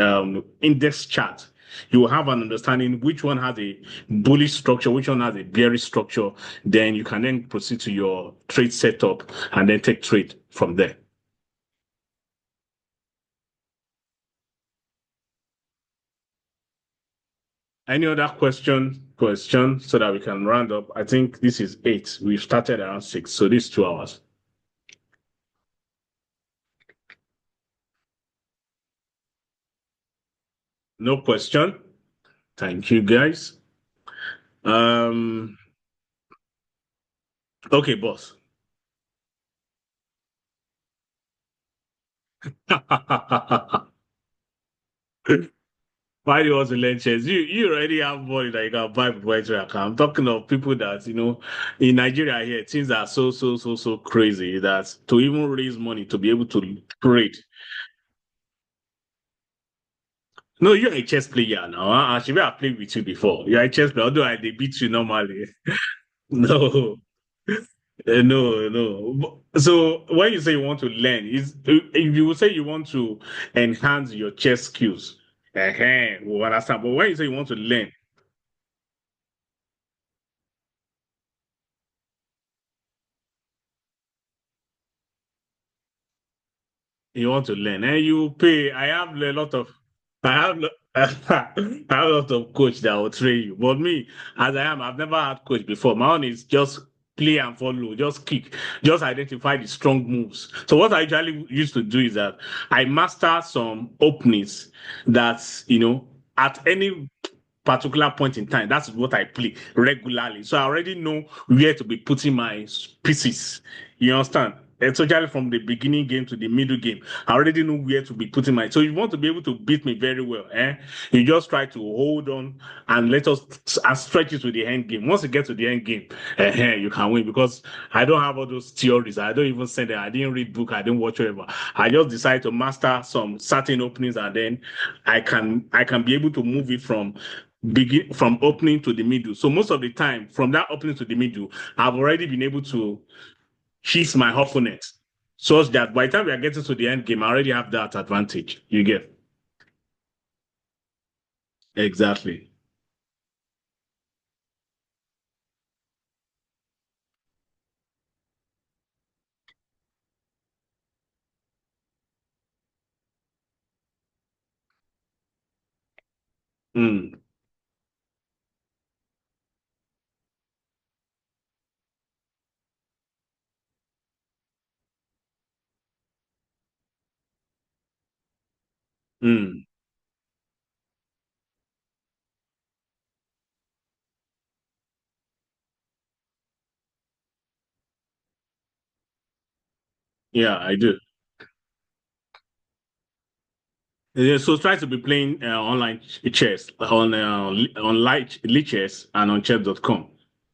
index chart, you will have an understanding which one has a bullish structure, which one has a bearish structure. Then you can then proceed to your trade setup and then take trade from there. Any other question so that we can round up? I think this is 8. We've started around 6, so this is 2 hours. No question. Thank you, guys. Okay, boss. Why do you want to learn chess? You already have money that you can buy proprietary account. I'm talking of people that in Nigeria here, things are so crazy that to even raise money to be able to trade. No, you're a chess player now. Huh? Should I played with you before? You're a chess player, although I they beat you normally. No. No, no. So when you say you want to learn, is if you say you want to enhance your chess skills, we understand. But when you say you want to learn, you want to learn, and you pay. I have a lot of, I have, I have a lot of coach that will train you. But me, as I am, I've never had coach before. My own is just play and follow, just kick, just identify the strong moves. So what I usually used to do is that I master some openings that at any particular point in time. That's what I play regularly. So I already know where to be putting my pieces. You understand? Especially from the beginning game to the middle game. I already know where to be putting my. So if you want to be able to beat me very well, you just try to hold on and let us and stretch it to the end game. Once you get to the end game, you can win because I don't have all those theories. I don't even send them. I didn't read book. I didn't watch whatever. I just decide to master some certain openings and then I can be able to move it begin from opening to the middle. So most of the time, from that opening to the middle, I've already been able to hit my opponent, such that by the time we are getting to the end game, I already have that advantage. You get exactly. Mm, mm. Yeah, I do. Yeah, so try to be playing online chess on light chess and on chess.com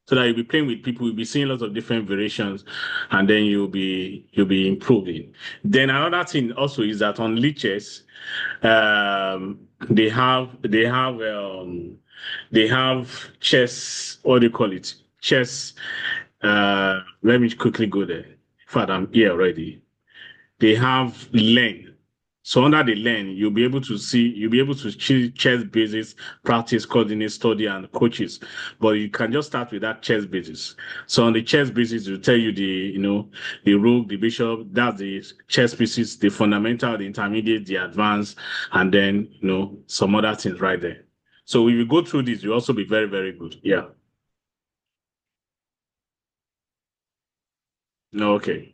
so that you'll be playing with people, you'll be seeing lots of different variations, and then you'll be improving. Then another thing also is that on lichess, they have chess. What do you call it? Chess. Let me quickly go there. In fact, I'm here already. They have learn. So under the learn, you'll be able to choose chess basis, practice, coordinate, study, and coaches. But you can just start with that chess basis. So on the chess basis, it will tell you the rook, the bishop, that's the chess pieces, the fundamental, the intermediate, the advanced, and then some other things right there. So if you go through this, you'll also be very, very good. Yeah. No, okay.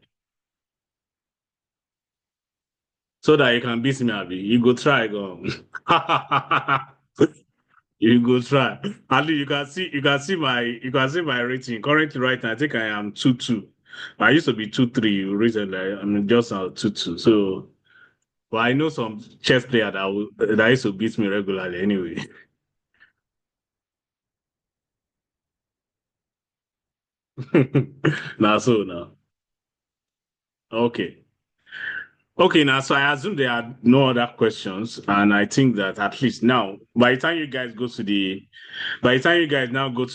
So that you can beat me, Abi. You go try, go. You go try. At least you can see my rating. Currently, right now, I think I am 2-2. I used to be 2-3 recently. I'm just now 2-2. So, but I know some chess player that used to beat me regularly anyway. Now, so now. Okay. Okay, now, so I assume there are no other questions, and I think that at least now, by the time you guys now go to the by the time you guys now go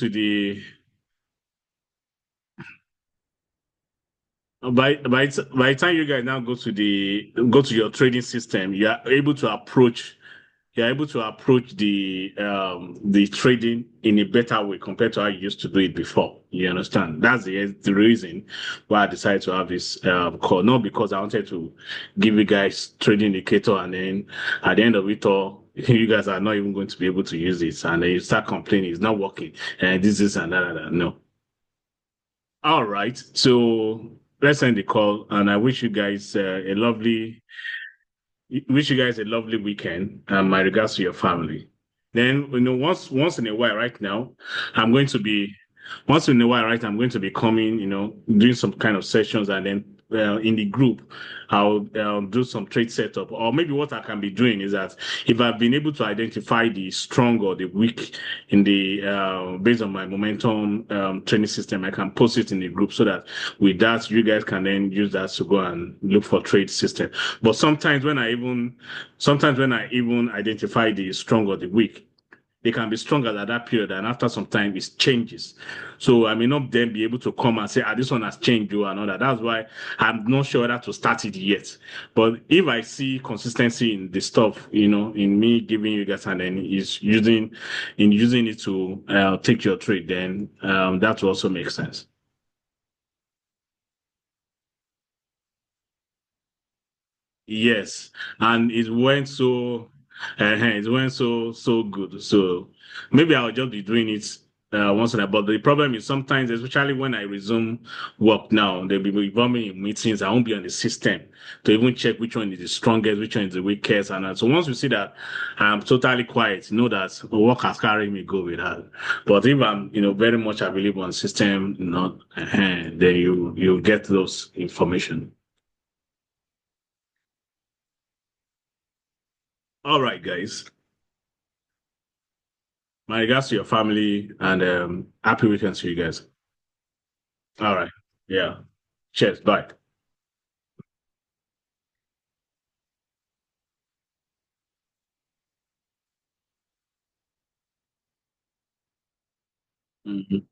to your trading system, you're able to approach the trading in a better way compared to how you used to do it before. You understand? That's the reason why I decided to have this call. Not because I wanted to give you guys trading indicator and then at the end of it all, you guys are not even going to be able to use it, and then you start complaining it's not working and this and that, and that. No. All right. So let's end the call, and I wish you guys a lovely weekend. And my regards to your family. Then once in a while, right now, I'm going to be once in a while, right? I'm going to be coming, doing some kind of sessions, and then in the group, I'll do some trade setup. Or maybe what I can be doing is that if I've been able to identify the strong or the weak in the based on my momentum training system, I can post it in the group so that with that you guys can then use that to go and look for trade system. But sometimes when I even identify the strong or the weak, they can be stronger at that period, and after some time, it changes. So I may not then be able to come and say, ah, this one has changed, you and all that. That's why I'm not sure whether to start it yet. But if I see consistency in the stuff, in me giving you guys, and then is using it to take your trade, then that will also make sense. Yes, and it went so good. So maybe I'll just be doing it once in a while. But the problem is sometimes, especially when I resume work now, they'll be involving in meetings. I won't be on the system to even check which one is the strongest, which one is the weakest, and so once you see that I'm totally quiet, know that work has carried me go with that. But if I'm, very much available on system, then you get those information. All right, guys. My regards to your family and happy weekend to you guys. All right. Yeah. Cheers. Bye. Mhm.